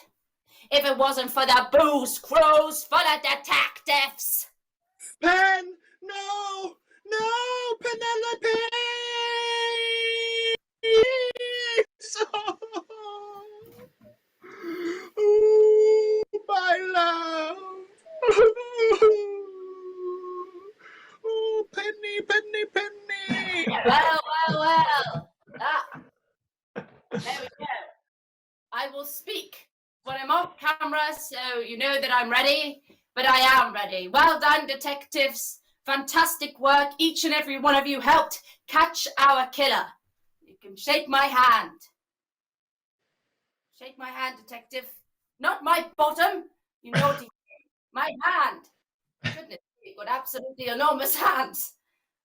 Speaker 5: if it wasn't for the booze crows full of detectives.
Speaker 6: Pen! No! No! Penelope! Oh, my love! Oh, Penny, Penny, Penny!
Speaker 5: Well. There we go. I will speak when I'm off camera, so you know that I'm ready, but I am ready. Well done, detectives. Fantastic work. Each and every one of you helped catch our killer. You can shake my hand. Shake my hand, detective. Not my bottom, you naughty. My hand. Goodness, you've got absolutely enormous hands.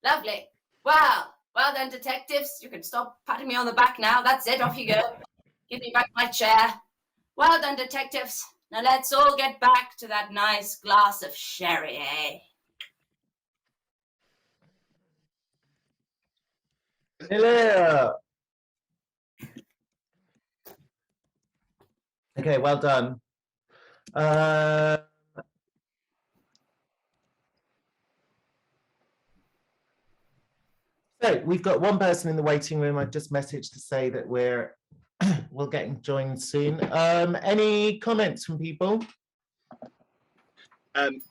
Speaker 5: Lovely. Well then, detectives. You can stop patting me on the back now. That's it. Off you go. Give me back my chair. Well done, detectives. Now let's all get back to that nice glass of sherry, eh?
Speaker 3: Hello. Okay, well done. So we've got one person in the waiting room. I've just messaged to say that we'll get joined soon. Any comments from people?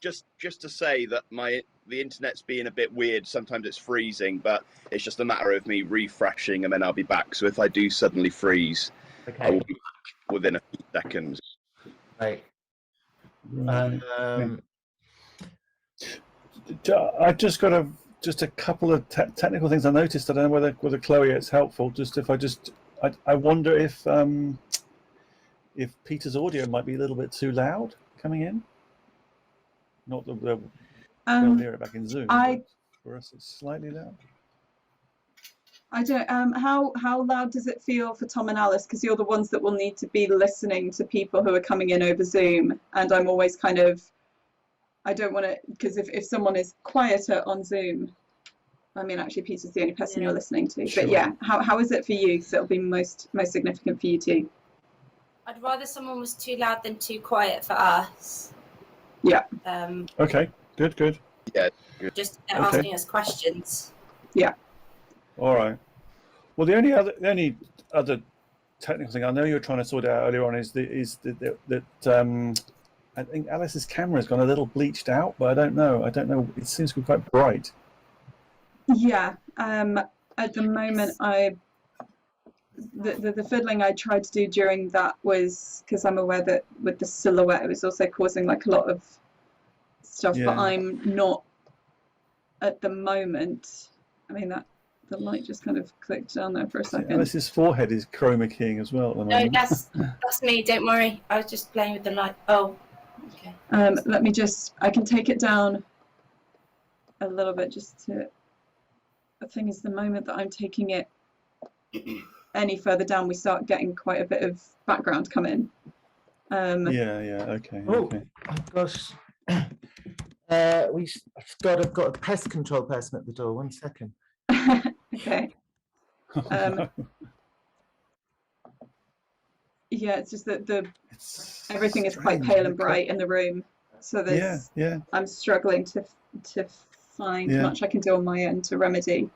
Speaker 2: Just to say that the internet's being a bit weird. Sometimes it's freezing, but it's just a matter of me refreshing, and then I'll be back. So if I do suddenly freeze, I will be back within a few seconds.
Speaker 3: Right.
Speaker 4: I've just got a couple of technical things I noticed. I don't know whether Chloe, it's helpful. I wonder if Peter's audio might be a little bit too loud coming in. Not that they'll hear it back in Zoom. But for us, it's slightly loud.
Speaker 1: I don't. How loud does it feel for Tom and Alice? Because you're the ones that will need to be listening to people who are coming in over Zoom, and I'm always kind of. I don't want to, because if someone is quieter on Zoom, I mean, actually, Peter's the only person you're listening to.
Speaker 4: Sure.
Speaker 1: But yeah, how is it for you? Because it'll be most significant for you too.
Speaker 5: I'd rather someone was too loud than too quiet for us.
Speaker 1: Yeah.
Speaker 4: Okay. Good.
Speaker 2: Yeah.
Speaker 5: Just asking us questions.
Speaker 1: Yeah.
Speaker 4: All right. Well, the only other technical thing I know you're trying to sort out earlier on is that I think Alice's camera has gone a little bleached out, but I don't know. It seems to be quite bright.
Speaker 1: Yeah. At the moment, the fiddling I tried to do during that was because I'm aware that with the silhouette it was also causing like a lot of stuff, but I'm not at the moment. I mean that the light just kind of clicked down there for a second.
Speaker 4: Alice's forehead is chroma keying as well at the moment.
Speaker 5: No, that's me. Don't worry. I was just playing with the light. Oh, okay.
Speaker 1: Let me I can take it down a little bit just to. The thing is, the moment that I'm taking it any further down, we start getting quite a bit of background come in.
Speaker 4: Okay.
Speaker 3: Oh,
Speaker 4: okay.
Speaker 3: Gosh. I've got a pest control person at the door. 1 second.
Speaker 1: Okay. Yeah, it's just that everything is quite pale and bright in the room, so there's I'm struggling to find much I can do on my end to remedy.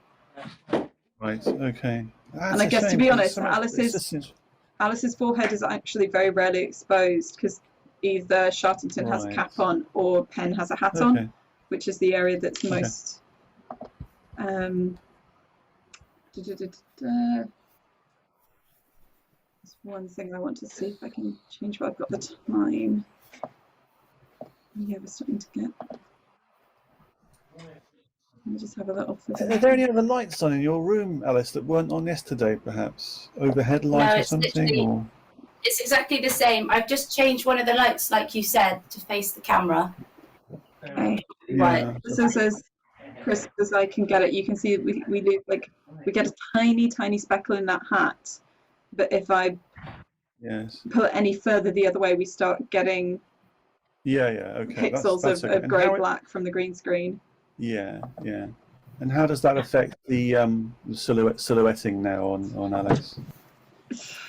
Speaker 4: Right. Okay.
Speaker 1: And I guess to be honest, Alice's forehead is actually very rarely exposed because either Shartington has a cap on or Penn has a hat on, which is the area that's most. There's one thing I want to see if I can change what I've got the time. Yeah, we're starting to get. Let me just have a little.
Speaker 4: Are there any other lights on in your room, Alice, that weren't on yesterday? Perhaps overhead light or something? Or...
Speaker 5: It's exactly the same. I've just changed one of the lights, like you said, to face the camera.
Speaker 1: Okay.
Speaker 4: Yeah.
Speaker 1: So as crisp as I can get it, you can see we get a tiny speckle in that hat, but if I pull it any further the other way, we start getting pixels of grey black from the green screen.
Speaker 4: Yeah. And how does that affect the silhouetting now on Alice?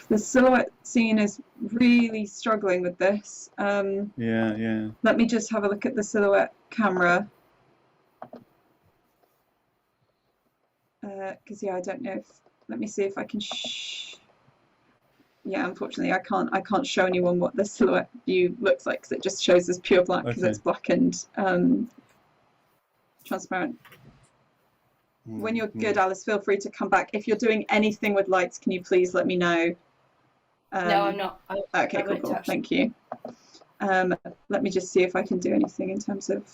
Speaker 1: The silhouette scene is really struggling with this.
Speaker 4: Yeah.
Speaker 1: Let me just have a look at the silhouette camera. Because I don't know if. Let me see if I can. Yeah, unfortunately, I can't show anyone what the silhouette view looks like because it just shows as pure black because it's black and transparent. When you're good, Alice, feel free to come back. If you're doing anything with lights, can you please let me know?
Speaker 5: No, I'm not.
Speaker 1: Okay, cool. Thank you. Let me just see if I can do anything in terms of.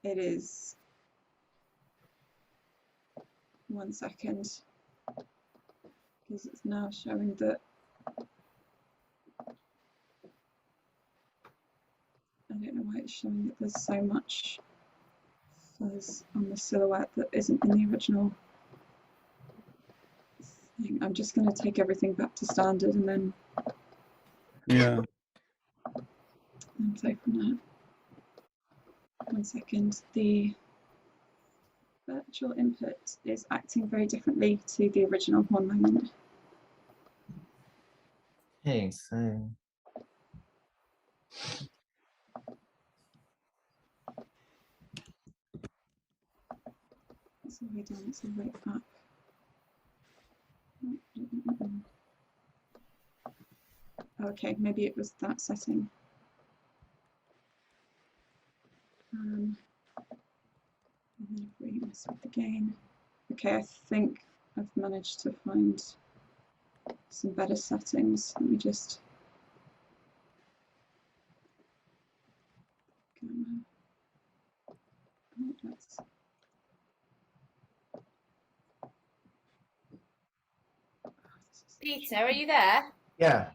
Speaker 1: It is 1 second because it's now showing that I don't know why it's showing that there's so much fuzz on the silhouette that isn't in the original thing. I'm just going to take everything back to standard and then and take from that. 1 second. The virtual input is acting very differently to the original. 1 moment.
Speaker 3: Okay, so.
Speaker 1: It's all the way down, it's all the way up. Okay, maybe it was that setting. And then if we mess with the gain. Okay, I think I've managed to find some better settings. Let me just oh, that's
Speaker 5: Peter, are you there?
Speaker 3: Yeah.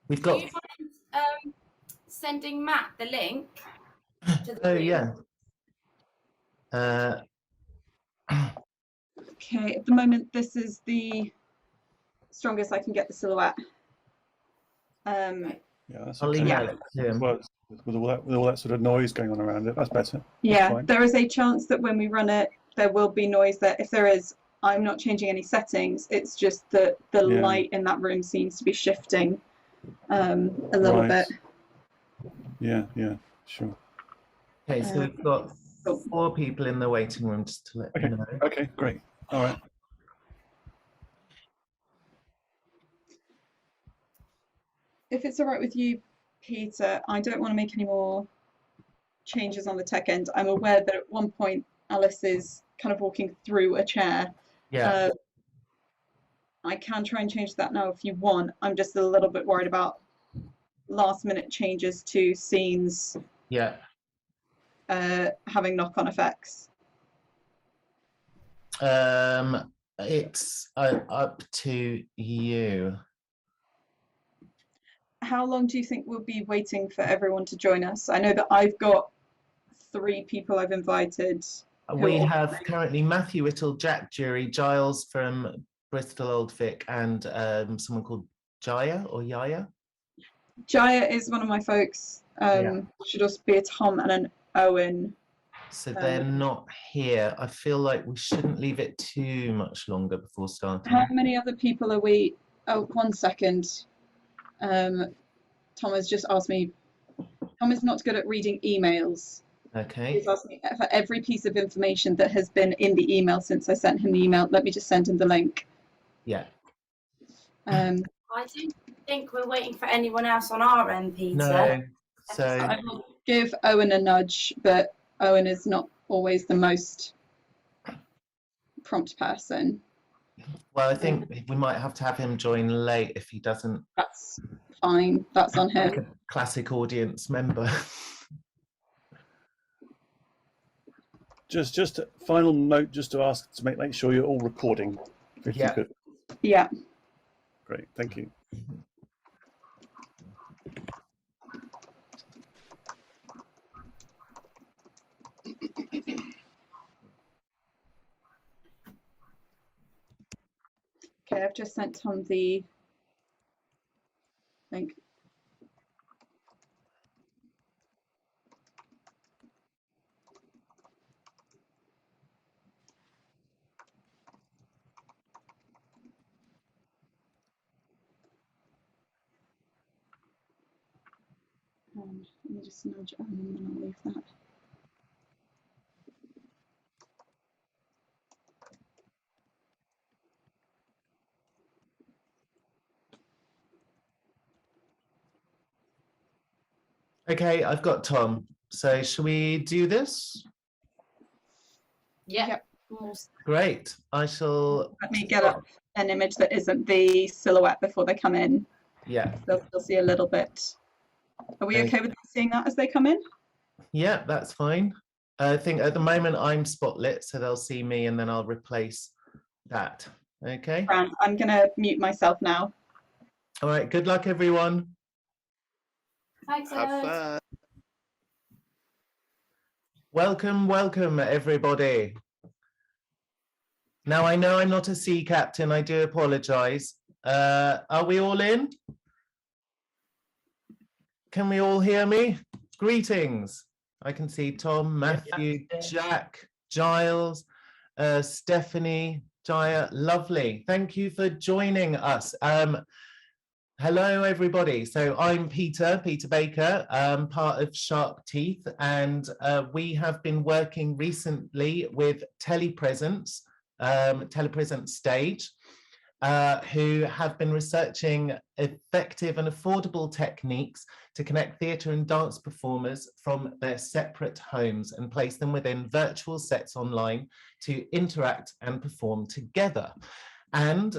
Speaker 3: We've
Speaker 5: Do
Speaker 3: got.
Speaker 5: you mind sending Matt the link to the
Speaker 3: Oh
Speaker 5: room?
Speaker 3: yeah.
Speaker 1: okay. At the moment, this is the strongest I can get the silhouette.
Speaker 5: Right.
Speaker 4: Yeah, that's
Speaker 3: I'll leave
Speaker 4: okay.
Speaker 3: that to him.
Speaker 4: Well, with all that sort of noise going on around it, that's better.
Speaker 1: Yeah,
Speaker 4: That's fine.
Speaker 1: there is a chance that when we run it, there will be noise there. If there is, I'm not changing any settings. It's just that the
Speaker 4: Yeah.
Speaker 1: light in that room seems to be shifting a little
Speaker 4: Right.
Speaker 1: bit.
Speaker 4: Yeah, yeah, sure.
Speaker 3: Okay, so we've got
Speaker 1: Oh.
Speaker 3: 4 people in the waiting room, just to let
Speaker 4: Okay.
Speaker 3: you know.
Speaker 4: Okay, great. All right.
Speaker 1: If it's all right with you, Peter, I don't want to make any more changes on the tech end. I'm aware that at one point Alice is kind of walking through a chair.
Speaker 3: Yeah.
Speaker 1: I can try and change that now if you want. I'm just a little bit worried about last minute changes to scenes
Speaker 3: Yeah.
Speaker 1: having knock-on effects.
Speaker 3: It's up to you.
Speaker 1: How long do you think we'll be waiting for everyone to join us? I know that I've got 3 people I've invited.
Speaker 3: We have currently Matthew Whittle, Jack Jury, Giles from Bristol Old Vic, and someone called Jaya or Yaya.
Speaker 1: Jaya is one of my folks. Should also be a Tom and an Owen.
Speaker 3: So they're not here. I feel like we shouldn't leave it too much longer before starting.
Speaker 1: How many other people are we? Oh, 1 second. Tom has just asked me. Tom is not good at reading emails.
Speaker 3: Okay.
Speaker 1: He's asked me for every piece of information that has been in the email since I sent him the email. Let me just send him the link.
Speaker 3: Yeah.
Speaker 5: I don't think we're waiting for anyone else on our end, Peter.
Speaker 3: No. So
Speaker 1: I will give Owen a nudge, but Owen is not always the most prompt person.
Speaker 3: well, I think we might have to have him join late if he doesn't.
Speaker 1: That's fine. That's on him.
Speaker 3: Like a classic audience member.
Speaker 4: Just a final note, just to ask to make sure you're all recording, if you could.
Speaker 1: Yeah.
Speaker 4: Great, thank you.
Speaker 1: Okay, I've just sent Tom the link. Let me just nudge Owen and then I'll leave that.
Speaker 3: Okay, I've got Tom. So shall we do this?
Speaker 5: Yeah.
Speaker 1: Yep.
Speaker 3: Great. I shall.
Speaker 1: Let me get up an image that isn't the silhouette before they come in.
Speaker 3: Yeah.
Speaker 1: They'll see a little bit. Are we okay with seeing that as they come in?
Speaker 3: Yeah, that's fine. I think at the moment I'm spotlit, so they'll see me and then I'll replace that. Okay.
Speaker 1: I'm going to mute myself now.
Speaker 3: All right. Good luck, everyone.
Speaker 5: Thanks,
Speaker 2: Have fun.
Speaker 3: Welcome, welcome, everybody. Now, I know I'm not a sea captain. I do apologize. Are we all in? Can we all hear me? Greetings. I can see Tom, Matthew, Jack, Giles, Stephanie, Jaya. Lovely. Thank you for joining us. Hello, everybody. So I'm Peter Baker, part of Sharp Teeth, and we have been working recently with Telepresence, Telepresence Stage. who have been researching effective and affordable techniques to connect theatre and dance performers from their separate homes and place them within virtual sets online to interact and perform together. And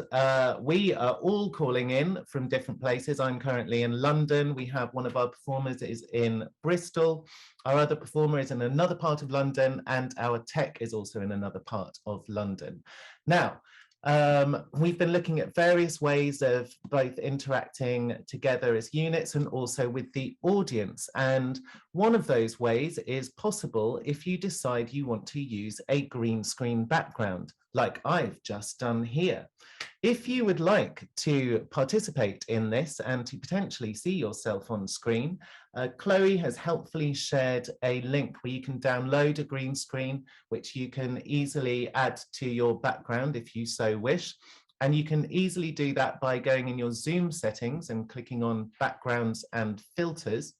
Speaker 3: we are all calling in from different places. I'm currently in London. We have one of our performers is in Bristol. Our other performer is in another part of London, and our tech is also in another part of London. Now, we've been looking at various ways of both interacting together as units and also with the audience. And one of those ways is possible if you decide you want to use a green screen background, like I've just done here. If you would like to participate in this and to potentially see yourself on screen, Chloe has helpfully shared a link where you can download a green screen, which you can easily add to your background if you so wish. And you can easily do that by going in your Zoom settings and clicking on backgrounds and filters.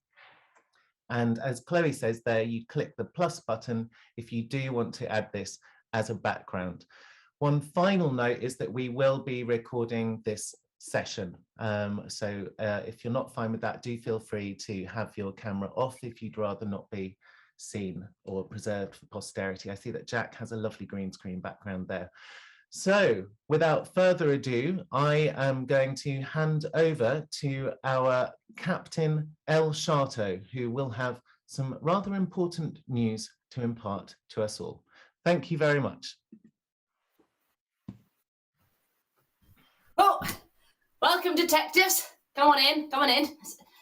Speaker 3: And as Chloe says there, you click the plus button if you do want to add this as a background. One final note is that we will be recording this session. So if you're not fine with that, do feel free to have your camera off if you'd rather not be seen or preserved for posterity. I see that Jack has a lovely green screen background there. So without further ado, I am going to hand over to our Captain El Chateau, who will have some rather important news to impart to us all. Thank you very much.
Speaker 5: Oh, welcome, detectives. Come on in, come on in.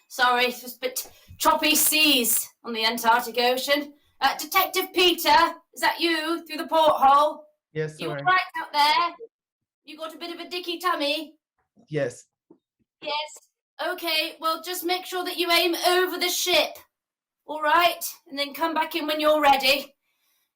Speaker 5: Sorry, it was a bit choppy seas on the Antarctic Ocean. Detective Peter, is that you through the porthole?
Speaker 3: Yes, sorry.
Speaker 5: You all right out there? You got a bit of a dicky tummy?
Speaker 3: Yes.
Speaker 5: Yes. Okay, well, just make sure that you aim over the ship. All right? And then come back in when you're ready.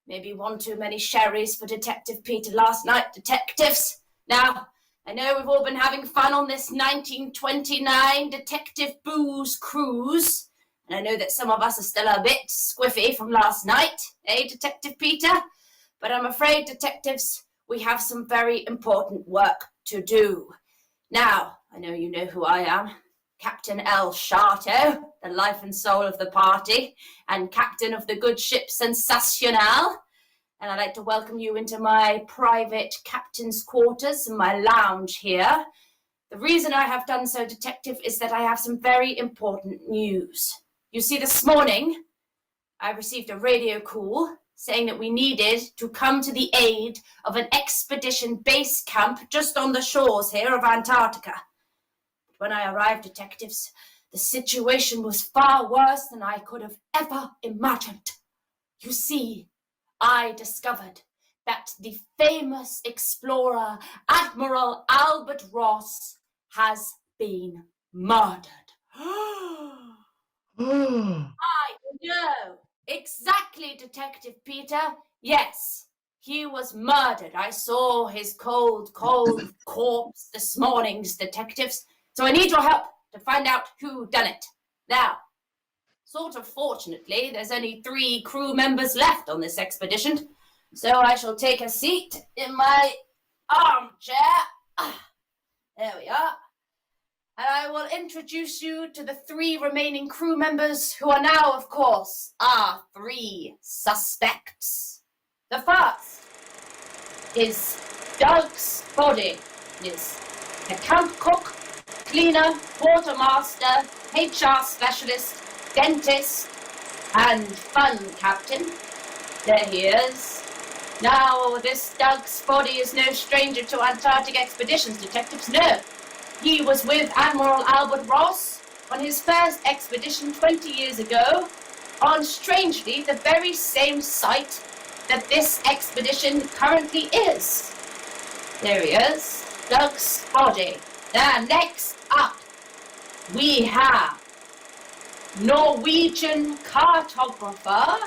Speaker 5: Maybe one too many sherries for Detective Peter last night, detectives. Now, I know we've all been having fun on this 1929 Detective Booze cruise. And I know that some of us are still a bit squiffy from last night, eh, Detective Peter? But I'm afraid, detectives, we have some very important work to do. Now, I know you know who I am. Captain El Chateau, the life and soul of the party, and captain of the good ship Sensational. And I'd like to welcome you into my private captain's quarters and my lounge here. The reason I have done so, detective, is that I have some very important news. You see, this morning, I received a radio call saying that we needed to come to the aid of an expedition base camp just on the shores here of Antarctica. But when I arrived, detectives, the situation was far worse than I could have ever imagined. You see, I discovered that the famous explorer, Admiral Albert Ross, has been murdered. I know. Exactly, Detective Peter. Yes, he was murdered. I saw his cold corpse this morning, detectives. So I need your help to find out who done it. Now, sort of fortunately, there's only 3 crew members left on this expedition. So I shall take a seat in my armchair. There we are. And I will introduce you to the 3 remaining crew members who are now, of course, our 3 suspects. The first is Doug Spotty, is a camp cook, cleaner, quartermaster, HR specialist, dentist, and fun captain. There he is. Now, this Doug Spotty is no stranger to Antarctic expeditions, detectives, no. He was with Admiral Albert Ross on his first expedition 20 years ago on, strangely, the very same site that this expedition currently is. There he is, Doug's body. Now, next up, we have Norwegian cartographer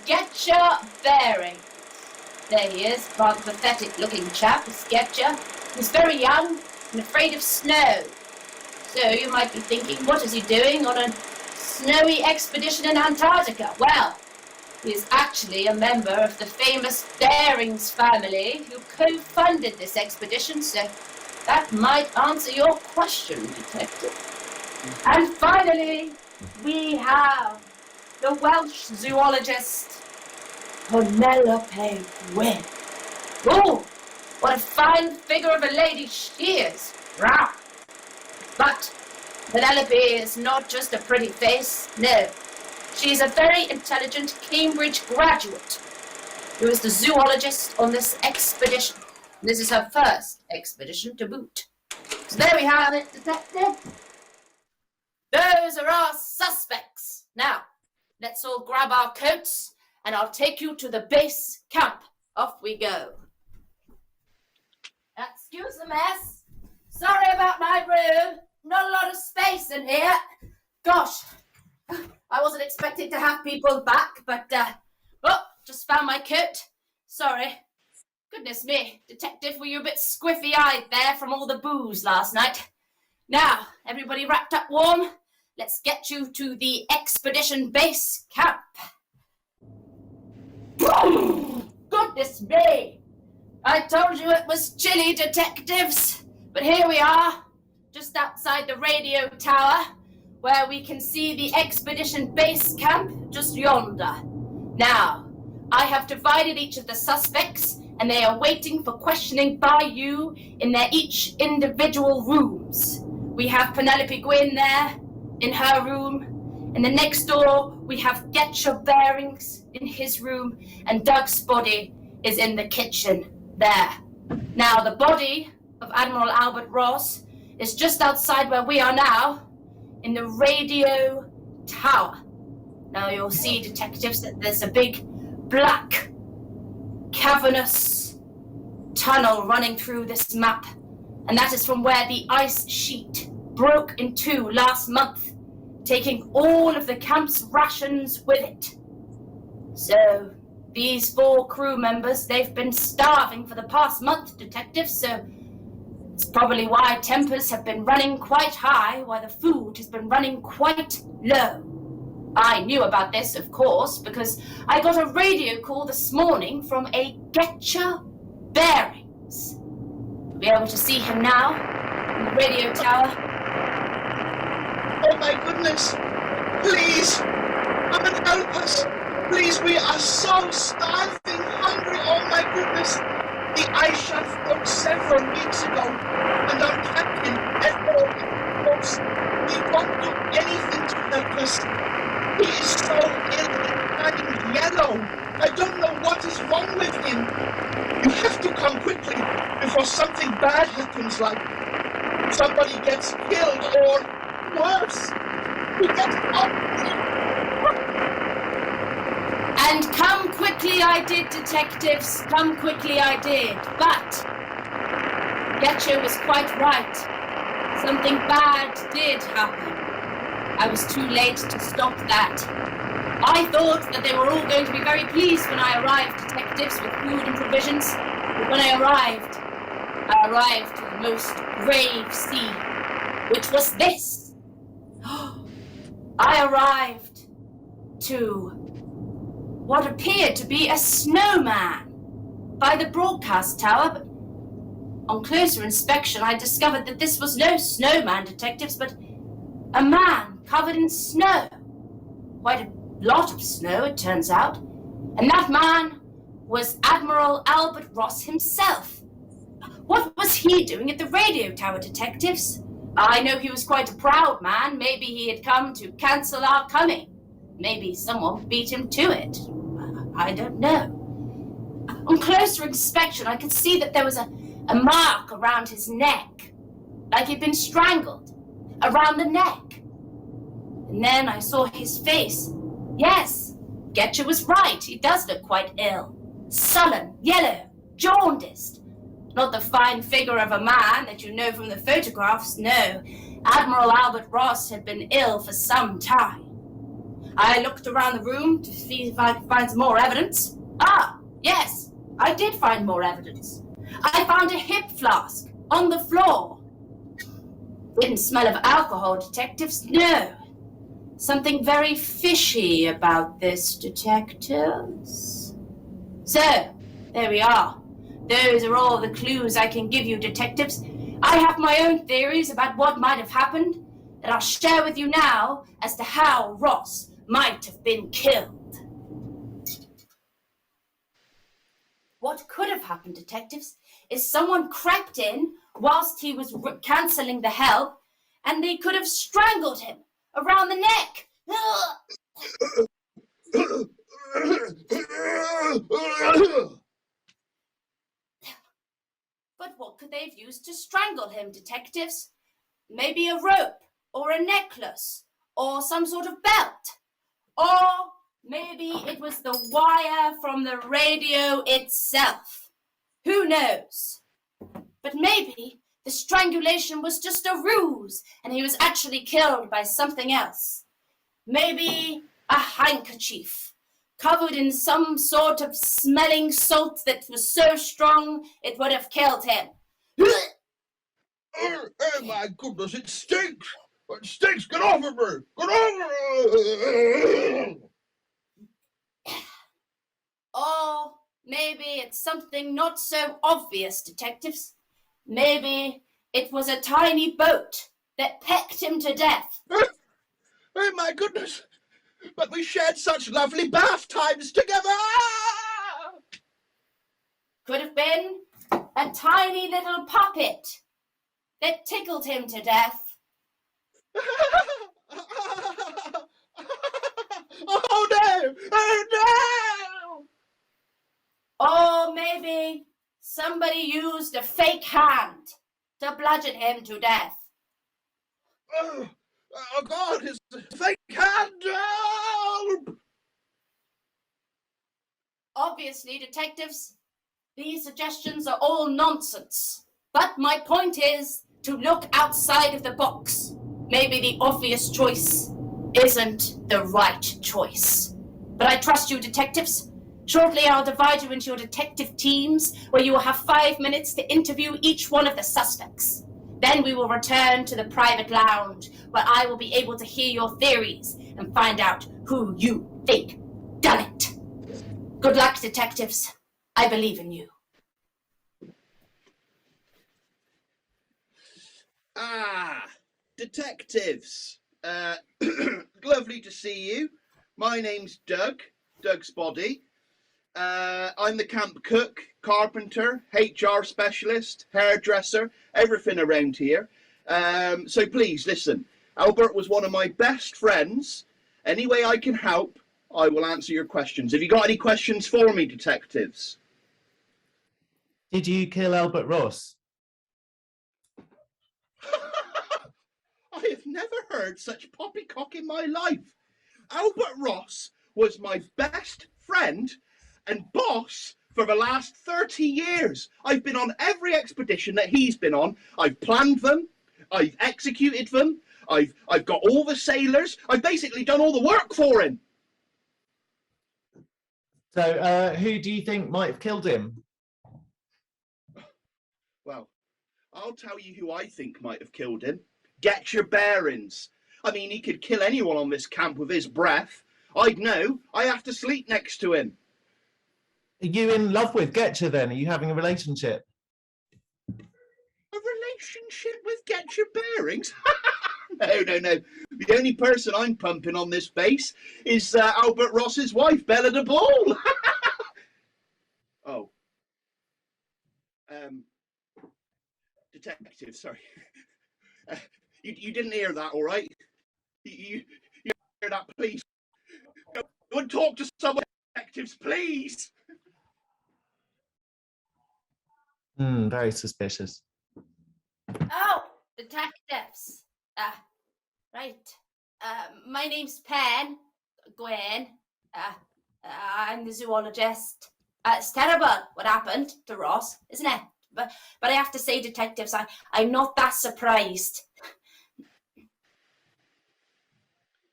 Speaker 5: Getcher Bering. There he is, rather pathetic looking chap, Sketcher. He's very young and afraid of snow. So you might be thinking, what is he doing on a snowy expedition in Antarctica? Well, He is actually a member of the famous Bearings family who co-funded this expedition, so that might answer your question, Detective. And finally, we have the Welsh zoologist, Penelope Gwyn. Oh, what a fine figure of a lady she is. Rah. But Penelope is not just a pretty face, no. She's a very intelligent Cambridge graduate who is the zoologist on this expedition. This is her first expedition to boot. So there we have it, Detective. Those are our suspects. Now, let's all grab our coats and I'll take you to the base camp. Off we go. Excuse the mess. Sorry about my room. Not a lot of space in here. Gosh, I wasn't expecting to have people back, but, just found my coat. Sorry. Goodness me, Detective, were you a bit squiffy-eyed there from all the booze last night? Now, everybody wrapped up warm? Let's get you to the expedition base camp. Goodness me! I told you it was chilly, detectives. But here we are, just outside the radio tower, where we can see the expedition base camp just yonder. Now, I have divided each of the suspects, and they are waiting for questioning by you in their each individual rooms. We have Penelope Gwyn there, in her room, and the next door we have Get Your Bearings in his room, and Doug's body is in the kitchen there. Now, the body of Admiral Albert Ross is just outside where we are now, in the radio tower. Now you'll see, detectives, that there's a big black cavernous tunnel running through this map, and that is from where the ice sheet broke in two last month, taking all of the camp's rations with it. So these 4 crew members, they've been starving for the past month, detectives, so it's probably why tempers have been running quite high, while the food has been running quite low. I knew about this, of course, because I got a radio call this morning from a Get Your Bearings. You'll be able to see him now in the radio tower.
Speaker 6: Oh my goodness! Please! Come and help us! Please, we are so starving, hungry, oh my goodness! The ice shelf broke several weeks ago, and our captain, Admiral Ross, he won't do anything to help us. He is so ill and turning yellow. I don't know what is wrong with him. You have to come quickly before something bad happens, like somebody gets killed or worse. He gets
Speaker 5: And come quickly I did, detectives. Come quickly I did. But Getcho was quite right. Something bad did happen. I was too late to stop that. I thought that they were all going to be very pleased when I arrived, detectives, with food and provisions. But when I arrived to the most grave scene, which was this. I arrived to what appeared to be a snowman by the broadcast tower, but on closer inspection I discovered that this was no snowman, detectives, but a man covered in snow. Quite a lot of snow, it turns out. And that man was Admiral Albert Ross himself. What was he doing at the radio tower, detectives? I know he was quite a proud man. Maybe he had come to cancel our coming. Maybe someone beat him to it. I don't know. On closer inspection, I could see that there was a mark around his neck, like he'd been strangled, around the neck. And then I saw his face. Yes, Getcha was right. He does look quite ill. Sullen, yellow, jaundiced. Not the fine figure of a man that you know from the photographs, no. Admiral Albert Ross had been ill for some time. I looked around the room to see if I could find some more evidence. Ah, yes, I did find more evidence. I found a hip flask on the floor. Didn't smell of alcohol, detectives, no. something very fishy about this, detectives. So, there we are. Those are all the clues I can give you, detectives. I have my own theories about what might have happened that I'll share with you now as to how Ross might have been killed. What could have happened, detectives, is someone crept in whilst he was cancelling the help, and they could have strangled him around the neck. But what could they have used to strangle him, detectives? Maybe a rope, or a necklace, or some sort of belt. Or maybe it was the wire from the radio itself. Who knows? But maybe the strangulation was just a ruse and he was actually killed by something else. Maybe a handkerchief covered in some sort of smelling salt that was so strong it would have killed him.
Speaker 6: Oh my goodness, it stinks! It stinks! Get off of me! Get off of me!
Speaker 5: Or maybe it's something not so obvious, detectives. Maybe it was a tiny boat that pecked him to death.
Speaker 6: Oh my goodness! But we shared such lovely bath times together!
Speaker 5: Could have been a tiny little puppet that tickled him to death.
Speaker 6: Oh no! Oh no!
Speaker 5: Or maybe somebody used a fake hand to bludgeon him to death.
Speaker 6: Oh God, his fake hand! Help!
Speaker 5: Obviously, detectives, these suggestions are all nonsense. But my point is to look outside of the box. Maybe the obvious choice isn't the right choice. But I trust you, detectives. Shortly, I'll divide you into your detective teams, where you will have 5 minutes to interview each one of the suspects. Then we will return to the private lounge, where I will be able to hear your theories and find out who you think done it. Good luck, detectives. I believe in you.
Speaker 2: Detectives. Lovely to see you. My name's Doug's Body. I'm the camp cook, carpenter, HR specialist, hairdresser, everything around here. So please listen. Albert was one of my best friends. Any way I can help, I will answer your questions. Have you got any questions for me, detectives?
Speaker 3: Did you kill Albert Ross?
Speaker 2: I have never heard such poppycock in my life. Albert Ross was my best friend and boss for the last 30 years. I've been on every expedition that he's been on. I've planned them. I've executed them. I've got all the sailors. I've basically done all the work for him.
Speaker 3: So who do you think might have killed him?
Speaker 2: Well, I'll tell you who I think might have killed him. Get your bearings. I mean, he could kill anyone on this camp with his breath. I'd know. I have to sleep next to him.
Speaker 3: Are you in love with Getcha then? Are you having a relationship?
Speaker 2: A relationship with Get Your Bearings? No. The only person I'm pumping on this base is Albert Ross's wife, Bella de Ball. Oh. Detective, sorry. You didn't hear that, all right? You hear that, please? Go and talk to someone, detectives, please.
Speaker 3: Very suspicious.
Speaker 5: Oh, detectives. Right. My name's Gwen. I'm the zoologist. It's terrible what happened to Ross, isn't it? But I have to say, detectives, I'm not that surprised.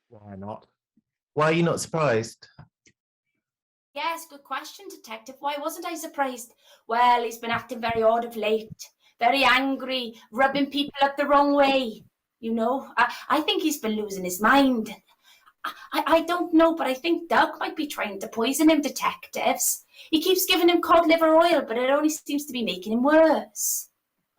Speaker 3: Why not? Why are you not surprised?
Speaker 5: Yes, good question, detective. Why wasn't I surprised? Well, he's been acting very odd of late. Very angry, rubbing people up the wrong way. You know, I think he's been losing his mind. I don't know, but I think Doug might be trying to poison him, detectives. He keeps giving him cod liver oil, but it only seems to be making him worse.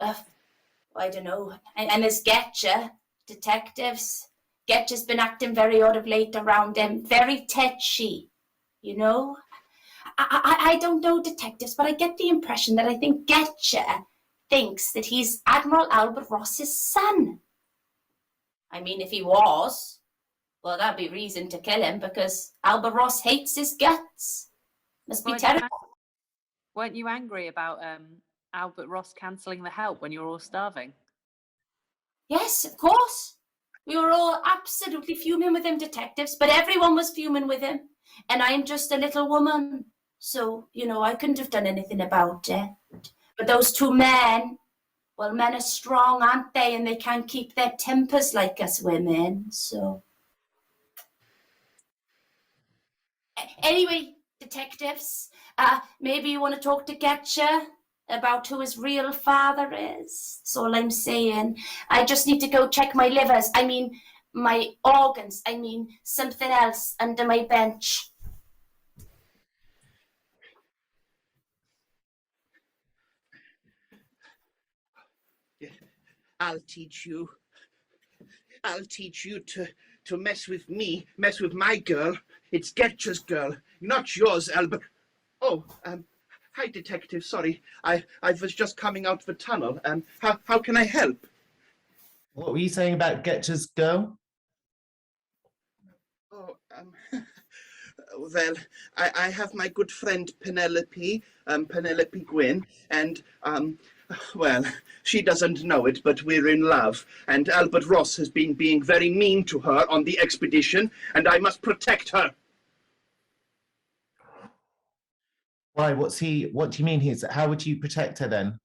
Speaker 5: I don't know. And there's Getcha, detectives. Getcha's been acting very odd of late around him, very tetchy, you know? I don't know, detectives, but I get the impression that I think Getcha thinks that he's Admiral Albert Ross's son. I mean, if he was, well, that'd be reason to kill him because Albert Ross hates his guts. Must be terrible.
Speaker 7: Weren't you angry about Albert Ross cancelling the help when you were all starving?
Speaker 5: Yes, of course. We were all absolutely fuming with him, detectives, but everyone was fuming with him. And I'm just a little woman. So, you know, I couldn't have done anything about it. But those two men, well, men are strong, aren't they? And they can't keep their tempers like us women. So, anyway, detectives, maybe you want to talk to Getcha about who his real father is. That's all I'm saying. I just need to go check my livers. I mean, my organs. I mean, something else under my bench.
Speaker 6: I'll teach you. I'll teach you to mess with me, mess with my girl. It's Getcha's girl, not yours, Albert. Oh, hi, detective. Sorry, I was just coming out of the tunnel. How can I help?
Speaker 3: What were you saying about Getcha's girl?
Speaker 6: Oh, well, I have my good friend Penelope, Penelope Gwynn, and well, she doesn't know it, but we're in love. And Albert Ross has been being very mean to her on the expedition, and I must protect her.
Speaker 3: Why? What do you mean how would you protect her then?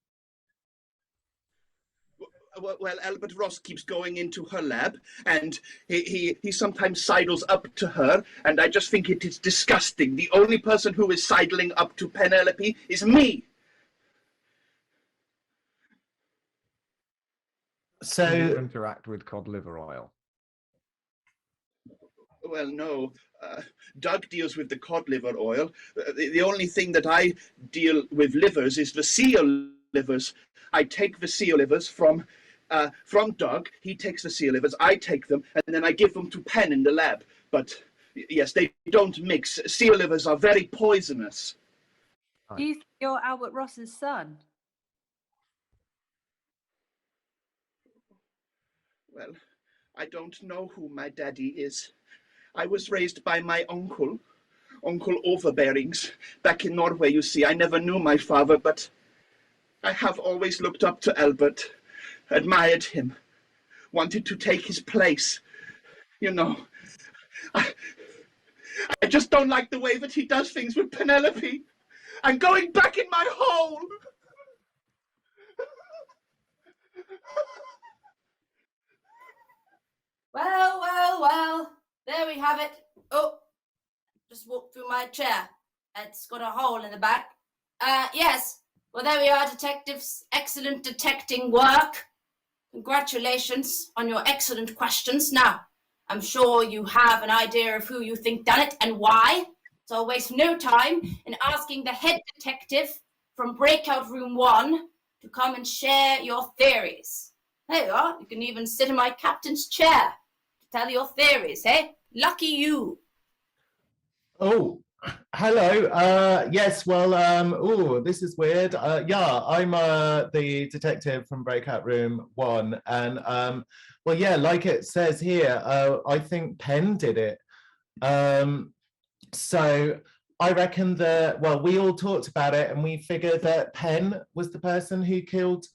Speaker 6: Well, Albert Ross keeps going into her lab, and he sometimes sidles up to her, and I just think it is disgusting. The only person who is sidling up to Penelope is me.
Speaker 3: So
Speaker 8: interact with cod liver oil.
Speaker 6: Well, no. Doug deals with the cod liver oil. The only thing that I deal with livers is the seal livers. I take the seal livers from Doug. He takes the seal livers. I take them, and then I give them to Penn in the lab. But yes, they don't mix. Seal livers are very poisonous.
Speaker 7: Do you think you're Albert Ross's son?
Speaker 6: Well, I don't know who my daddy is. I was raised by my Uncle Overbearings, back in Norway, you see. I never knew my father, but I have always looked up to Albert, admired him, wanted to take his place. You know, I just don't like the way that he does things with Penelope. I'm going back in my hole!
Speaker 5: Well, there we have it. Oh, just walked through my chair. It's got a hole in the back. Yes. Well, there we are, detectives. Excellent detecting work. Congratulations on your excellent questions. Now, I'm sure you have an idea of who you think done it and why. So I'll waste no time in asking the head detective from Breakout Room 1 to come and share your theories. There you are. You can even sit in my captain's chair to tell your theories, eh? Lucky you.
Speaker 3: Oh, hello. Yes, well, oh, this is weird. Yeah, I'm the detective from Breakout Room 1. And, well, yeah, like it says here, I think Penn did it. So I reckon that, well, we all talked about it and we figured that Penn was the person who killed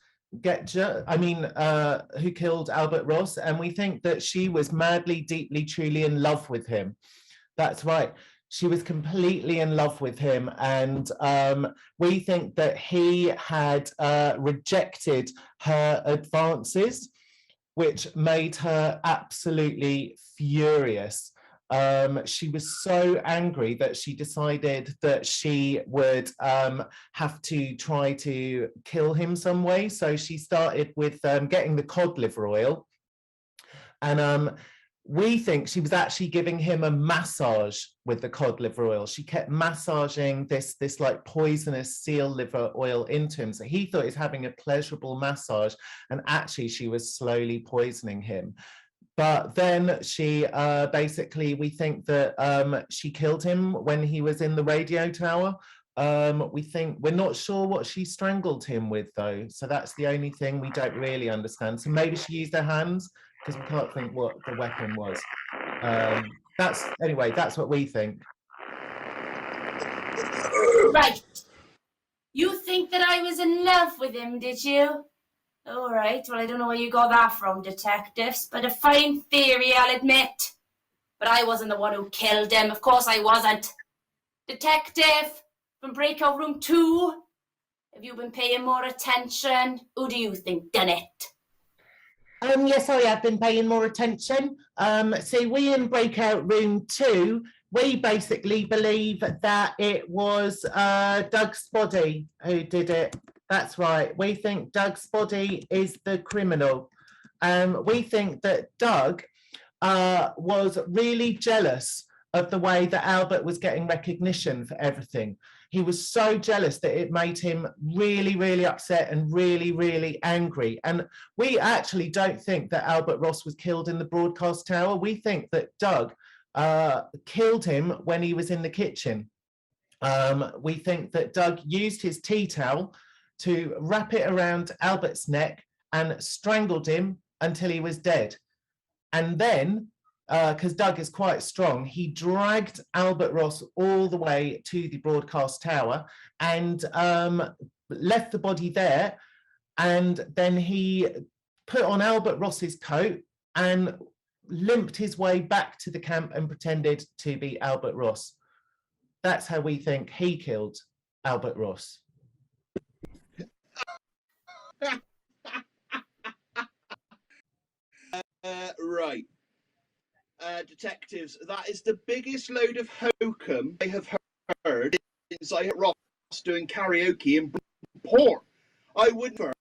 Speaker 3: who killed Albert Ross. And we think that she was madly, deeply, truly in love with him. That's right. She was completely in love with him, and we think that he had rejected her advances, which made her absolutely furious. She was so angry that she decided that she would have to try to kill him some way. So she started with getting the cod liver oil, and we think she was actually giving him a massage with the cod liver oil. She kept massaging this like poisonous seal liver oil into him. So he thought he was having a pleasurable massage, and actually she was slowly poisoning him. But then she basically, we think that she killed him when he was in the radio tower. We're not sure what she strangled him with though. So that's the only thing we don't really understand. So maybe she used her hands, because we can't think what the weapon was. That's what we think.
Speaker 5: Right. You think that I was in love with him, did you? All right, well, I don't know where you got that from, detectives, but a fine theory, I'll admit. But I wasn't the one who killed him. Of course I wasn't. Detective from breakout room 2, have you been paying more attention? Who do you think done it?
Speaker 3: Yes, I have been paying more attention. See, we in breakout room 2, we basically believe that it was Doug Spoddy who did it. That's right. We think Doug Spoddy is the criminal. We think that Doug was really jealous of the way that Albert was getting recognition for everything. He was so jealous that it made him really, really upset and really, really angry. And we actually don't think that Albert Ross was killed in the broadcast tower. We think that Doug killed him when he was in the kitchen. We think that Doug used his tea towel to wrap it around Albert's neck and strangled him until he was dead. And then, because Doug is quite strong, he dragged Albert Ross all the way to the broadcast tower and left the body there. And then he put on Albert Ross's coat and limped his way back to the camp and pretended to be Albert Ross. That's how we think he killed Albert Ross.
Speaker 2: Right. Detectives, that is the biggest load of hokum I have heard since I heard Ross doing karaoke in Port. I would never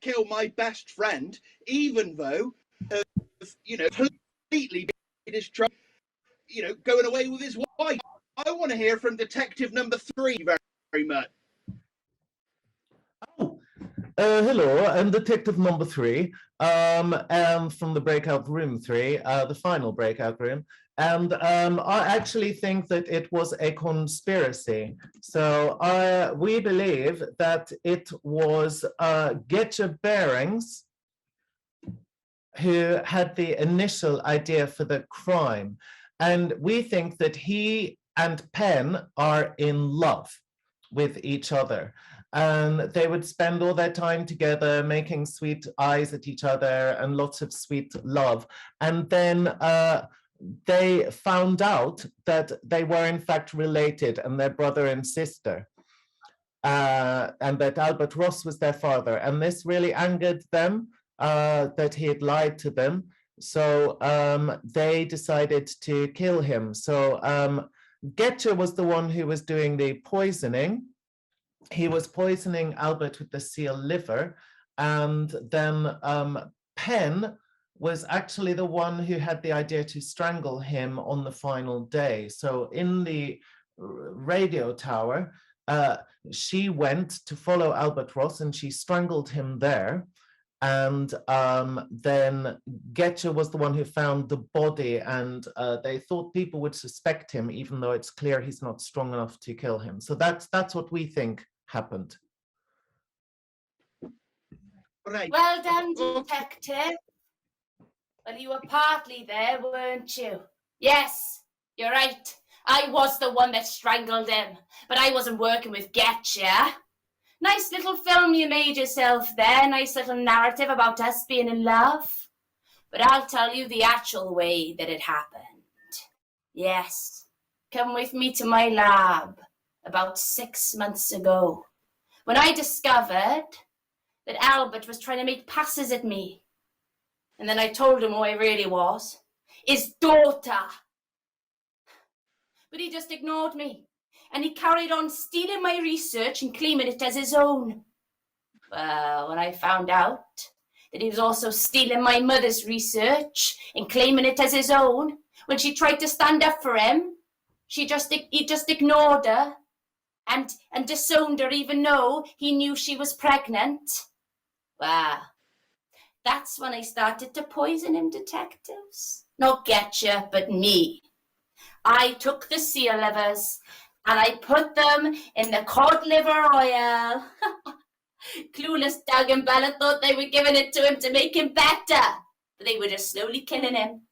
Speaker 2: kill my best friend, even though, completely his trouble, going away with his wife. I want to hear from detective number 3 very, very much.
Speaker 3: Oh, hello, I'm detective number 3, and from the breakout room 3, the final breakout room. And I actually think that it was a conspiracy. So we believe that it was Getcha Bearings who had the initial idea for the crime. And we think that he and Penn are in love with each other. And they would spend all their time together making sweet eyes at each other and lots of sweet love. And then they found out that they were in fact related and their brother and sister. And that Albert Ross was their father. And this really angered them, that he had lied to them. So they decided to kill him. So Getcher was the one who was doing the poisoning. He was poisoning Albert with the seal liver. And then Penn was actually the one who had the idea to strangle him on the final day. So in the radio tower, she went to follow Albert Ross and she strangled him there. And then Getcher was the one who found the body, and they thought people would suspect him, even though it's clear he's not strong enough to kill him. So that's what we think happened.
Speaker 2: Right.
Speaker 5: Well done, detective. Well, you were partly there, weren't you? Yes, you're right. I was the one that strangled him, but I wasn't working with Getcha. Nice little film you made yourself there. Nice little narrative about us being in love. But I'll tell you the actual way that it happened. Yes, come with me to my lab about 6 months ago, when I discovered that Albert was trying to make passes at me. And then I told him who I really was, his daughter. But he just ignored me. And he carried on stealing my research and claiming it as his own. Well, when I found out, that he was also stealing my mother's research and claiming it as his own. When she tried to stand up for him, he just ignored her and disowned her even though he knew she was pregnant. Well, that's when I started to poison him, detectives. Not Getcha, but me. I took the seal livers and I put them in the cod liver oil. Clueless Doug and Bella thought they were giving it to him to make him better, but they were just slowly killing him.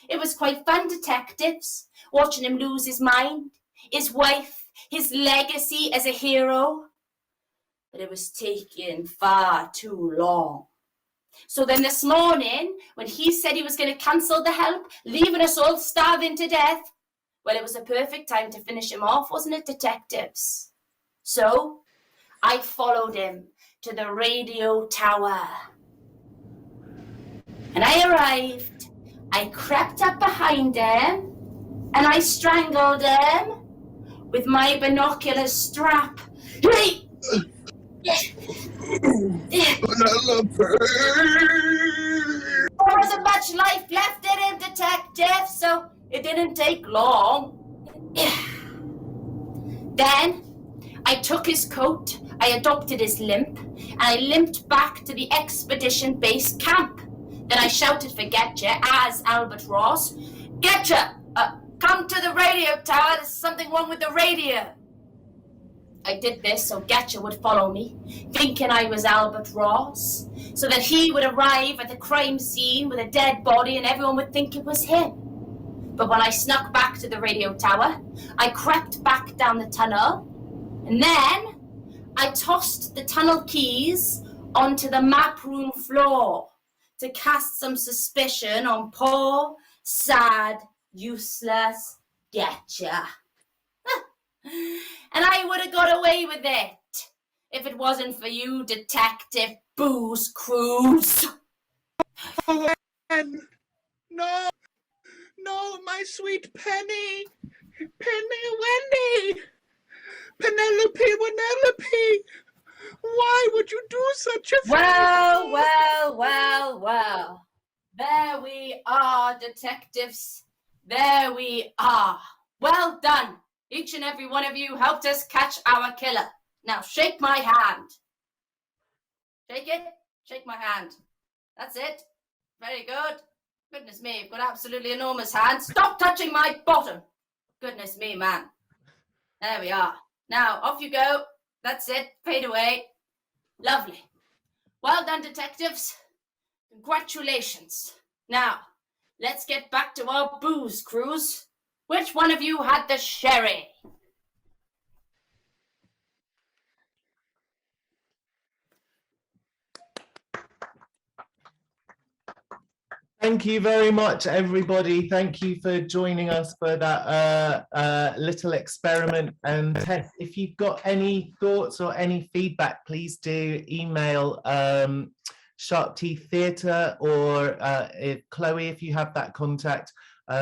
Speaker 5: It was quite fun, detectives, watching him lose his mind, his wife, his legacy as a hero. But it was taking far too long. So then this morning, when he said he was going to cancel the help, leaving us all starving to death, well, it was a perfect time to finish him off, wasn't it, detectives? So I followed him to the radio tower. And I arrived. I crept up behind him and I strangled him with my binocular strap. Hey! There wasn't much life left in him, detective, so it didn't take long. Then I took his coat, I adopted his limp, and I limped back to the expedition base camp. Then I shouted for Getcha as Albert Ross. Getcha, come to the radio tower, there's something wrong with the radio. I did this so Getcha would follow me, thinking I was Albert Ross, so that he would arrive at the crime scene with a dead body and everyone would think it was him. But when I snuck back to the radio tower, I crept back down the tunnel, and then I tossed the tunnel keys onto the map room floor to cast some suspicion on poor, sad, useless Getcha. And I would have got away with it if it wasn't for you, Detective Booze Cruise.
Speaker 6: No, no, my sweet Penny. Penny Wendy. Penelope. Why would you do such a thing?
Speaker 5: Well. There we are, detectives. There we are. Well done. Each and every one of you helped us catch our killer. Now shake my hand. Shake it. Shake my hand. That's it. Very good. Goodness me, you've got absolutely enormous hands. Stop touching my bottom. Goodness me, man. There we are. Now, off you go. That's it. Fade away. Lovely. Well done, detectives. Congratulations. Now, let's get back to our booze cruise. Which one of you had the sherry?
Speaker 3: Thank you very much, everybody. Thank you for joining us for that little experiment and test. If you've got any thoughts or any feedback, please do email Sharp Teeth Theatre or Chloe, if you have that contact.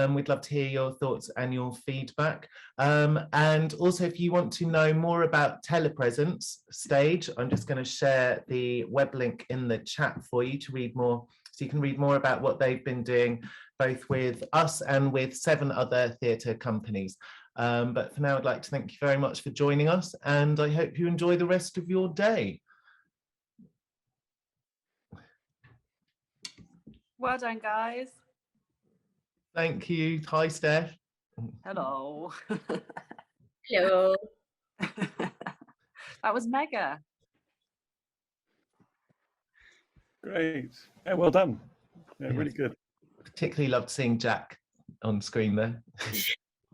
Speaker 3: We'd love to hear your thoughts and your feedback. And also, if you want to know more about Telepresence stage, I'm just going to share the web link in the chat for you to read more. So you can read more about what they've been doing, both with us and with 7 other theatre companies. But for now, I'd like to thank you very much for joining us, and I hope you enjoy the rest of your day.
Speaker 7: Well done, guys.
Speaker 3: Thank you. Hi, Steph.
Speaker 7: Hello.
Speaker 5: Hello.
Speaker 7: That was mega.
Speaker 4: Great. Yeah, well done. Yeah, really good.
Speaker 3: Particularly loved seeing Jack on screen there.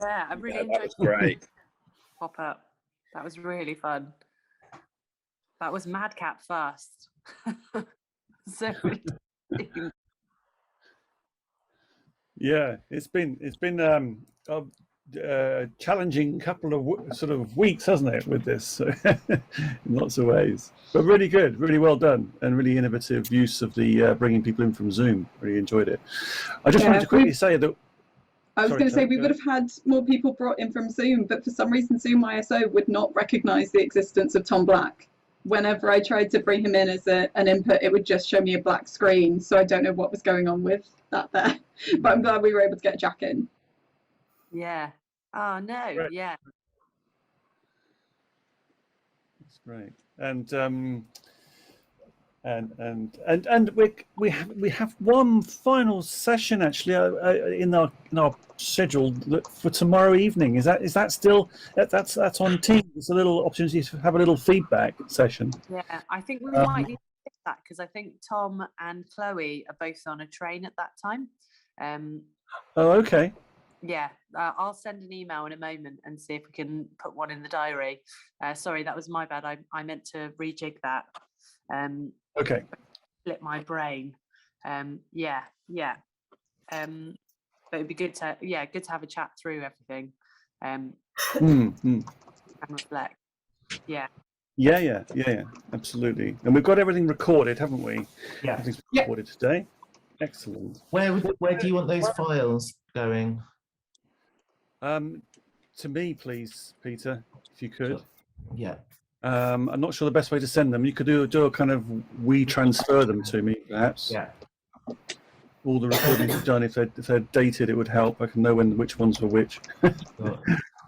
Speaker 7: Yeah, I really
Speaker 2: That
Speaker 7: enjoyed
Speaker 2: was great.
Speaker 7: pop up. That was really fun. That was Madcap first. So
Speaker 4: Yeah, it's been a challenging couple of sort of weeks, hasn't it, with this in lots of ways, but really good, really well done, and really innovative use of the bringing people in from Zoom. Really enjoyed it. I just wanted to quickly say that
Speaker 1: I was going to say we would have had more people brought in from Zoom, but for some reason Zoom ISO would not recognise the existence of Tom Black. whenever I tried to bring him in as an input, it would just show me a black screen. So I don't know what was going on with that there. But I'm glad we were able to get Jack in.
Speaker 7: Yeah. Oh no.
Speaker 4: Great.
Speaker 7: Yeah.
Speaker 4: That's great. And we have one final session actually in our schedule for tomorrow evening. Is that still that's on Teams? It's a little opportunity to have a little feedback session.
Speaker 7: Yeah. I think we might need to fix that because I think Tom and Chloe are both on a train at that time.
Speaker 4: Oh, okay.
Speaker 7: Yeah, I'll send an email in a moment and see if we can put one in the diary. Sorry, that was my bad. I meant to rejig that.
Speaker 4: Okay.
Speaker 7: Flip my brain. Yeah. But it'd be good to have a chat through everything. And reflect. Yeah.
Speaker 4: Yeah. Absolutely. And we've got everything recorded, haven't we?
Speaker 3: Yeah.
Speaker 4: Everything's recorded today. Excellent.
Speaker 3: Where do you want those files going?
Speaker 4: To me, please, Peter, if you could.
Speaker 3: Yeah.
Speaker 4: I'm not sure the best way to send them. You could do a kind of transfer them to me, perhaps.
Speaker 3: Yeah.
Speaker 4: All the recordings you've done, if they're dated, it would help. I can know which ones were which.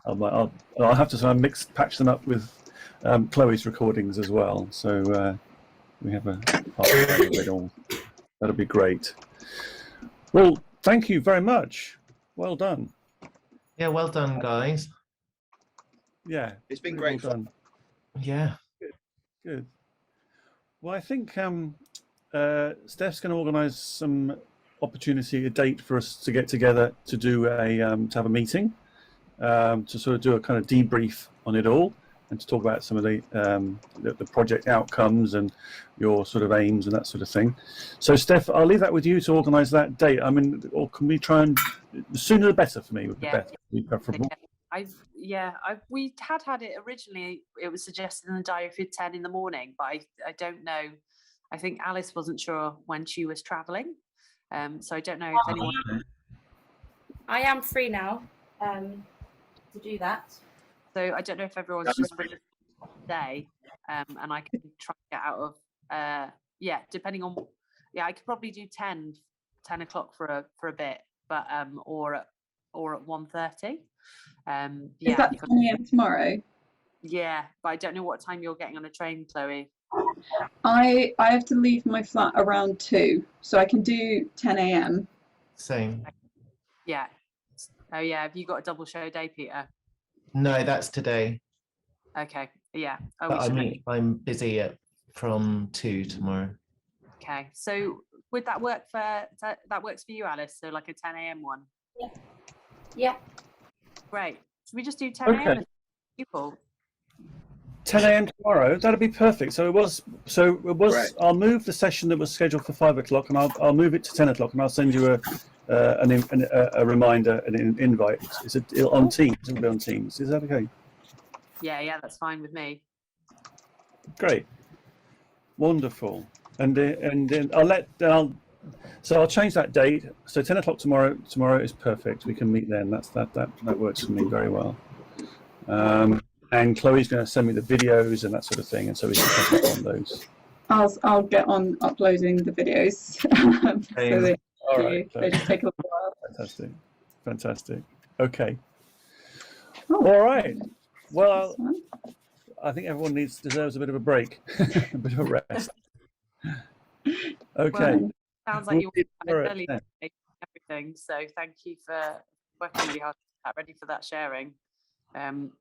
Speaker 4: I'll have to sort of patch them up with Chloe's recordings as well. So we have a of it all. That'll be great. Well, thank you very much. Well done.
Speaker 3: Yeah, well done, guys.
Speaker 2: Yeah, it's been
Speaker 4: really
Speaker 2: great
Speaker 4: well done.
Speaker 3: Yeah.
Speaker 4: Good. Well, I think Steph's going to organise some a date for us to get together to do to have a meeting, to sort of do a kind of debrief on it all, and to talk about some of the project outcomes and your sort of aims and that sort of thing. So, Steph, I'll leave that with you to organise that date. I mean, or can we try and the sooner the better for me would be preferable.
Speaker 7: We had it originally. It was suggested in the diary for 10 in the morning, but I don't know. I think Alice wasn't sure when she was travelling, so I don't know if anyone.
Speaker 5: I am free now to do that.
Speaker 7: So I don't know if everyone's just free today, and I can try to get out of. Depending on. Yeah, I could probably do 10 o'clock for a bit, but or at 1:30.
Speaker 1: Is that 10 a.m. tomorrow?
Speaker 7: Yeah, but I don't know what time you're getting on a train, Chloe.
Speaker 1: I have to leave my flat around 2, so I can do 10 a.m.
Speaker 3: Same.
Speaker 7: Yeah. Oh yeah. Have you got a double show day, Peter?
Speaker 3: No, that's today.
Speaker 7: Okay. Yeah. Oh,
Speaker 3: But I'm busy from 2 tomorrow.
Speaker 7: Okay. So would that work that works for you, Alice? So like a 10 a.m. one.
Speaker 5: Yeah.
Speaker 7: Great. Should we just do 10 a.m.
Speaker 4: Okay.
Speaker 7: People?
Speaker 4: 10 a.m. tomorrow. That'd be perfect. So it was. Right. I'll move the session that was scheduled for 5 o'clock, and I'll move it to 10 o'clock, and I'll send you a reminder, an invite. It's on Teams. It'll be on Teams. Is that okay?
Speaker 7: Yeah, that's fine with me.
Speaker 4: Great. Wonderful. And I'll change that date. So 10 o'clock tomorrow. Tomorrow is perfect. We can meet then. That works for me very well. And Chloe's going to send me the videos and that sort of thing, and so we can catch up on those.
Speaker 1: I'll get on uploading the videos. They just take a little while.
Speaker 4: Fantastic. Okay. All right. Well, I think everyone deserves a bit of a break, a bit of a rest. Okay.
Speaker 7: Well, sounds like you're early everything. So thank you for working really hard to get ready for that sharing. Thank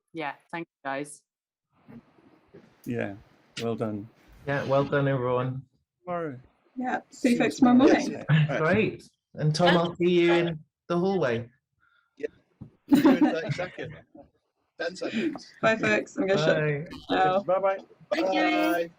Speaker 7: you guys.
Speaker 4: Yeah, well done.
Speaker 3: Yeah, well done, everyone.
Speaker 4: Tomorrow.
Speaker 1: Yeah, see you folks tomorrow morning.
Speaker 3: Great. And Tom, I'll see you in the hallway.
Speaker 2: Yeah. See you in 30 seconds. 10 seconds.
Speaker 1: Bye, folks. I'm going to shut.
Speaker 4: Bye-bye.
Speaker 2: Bye.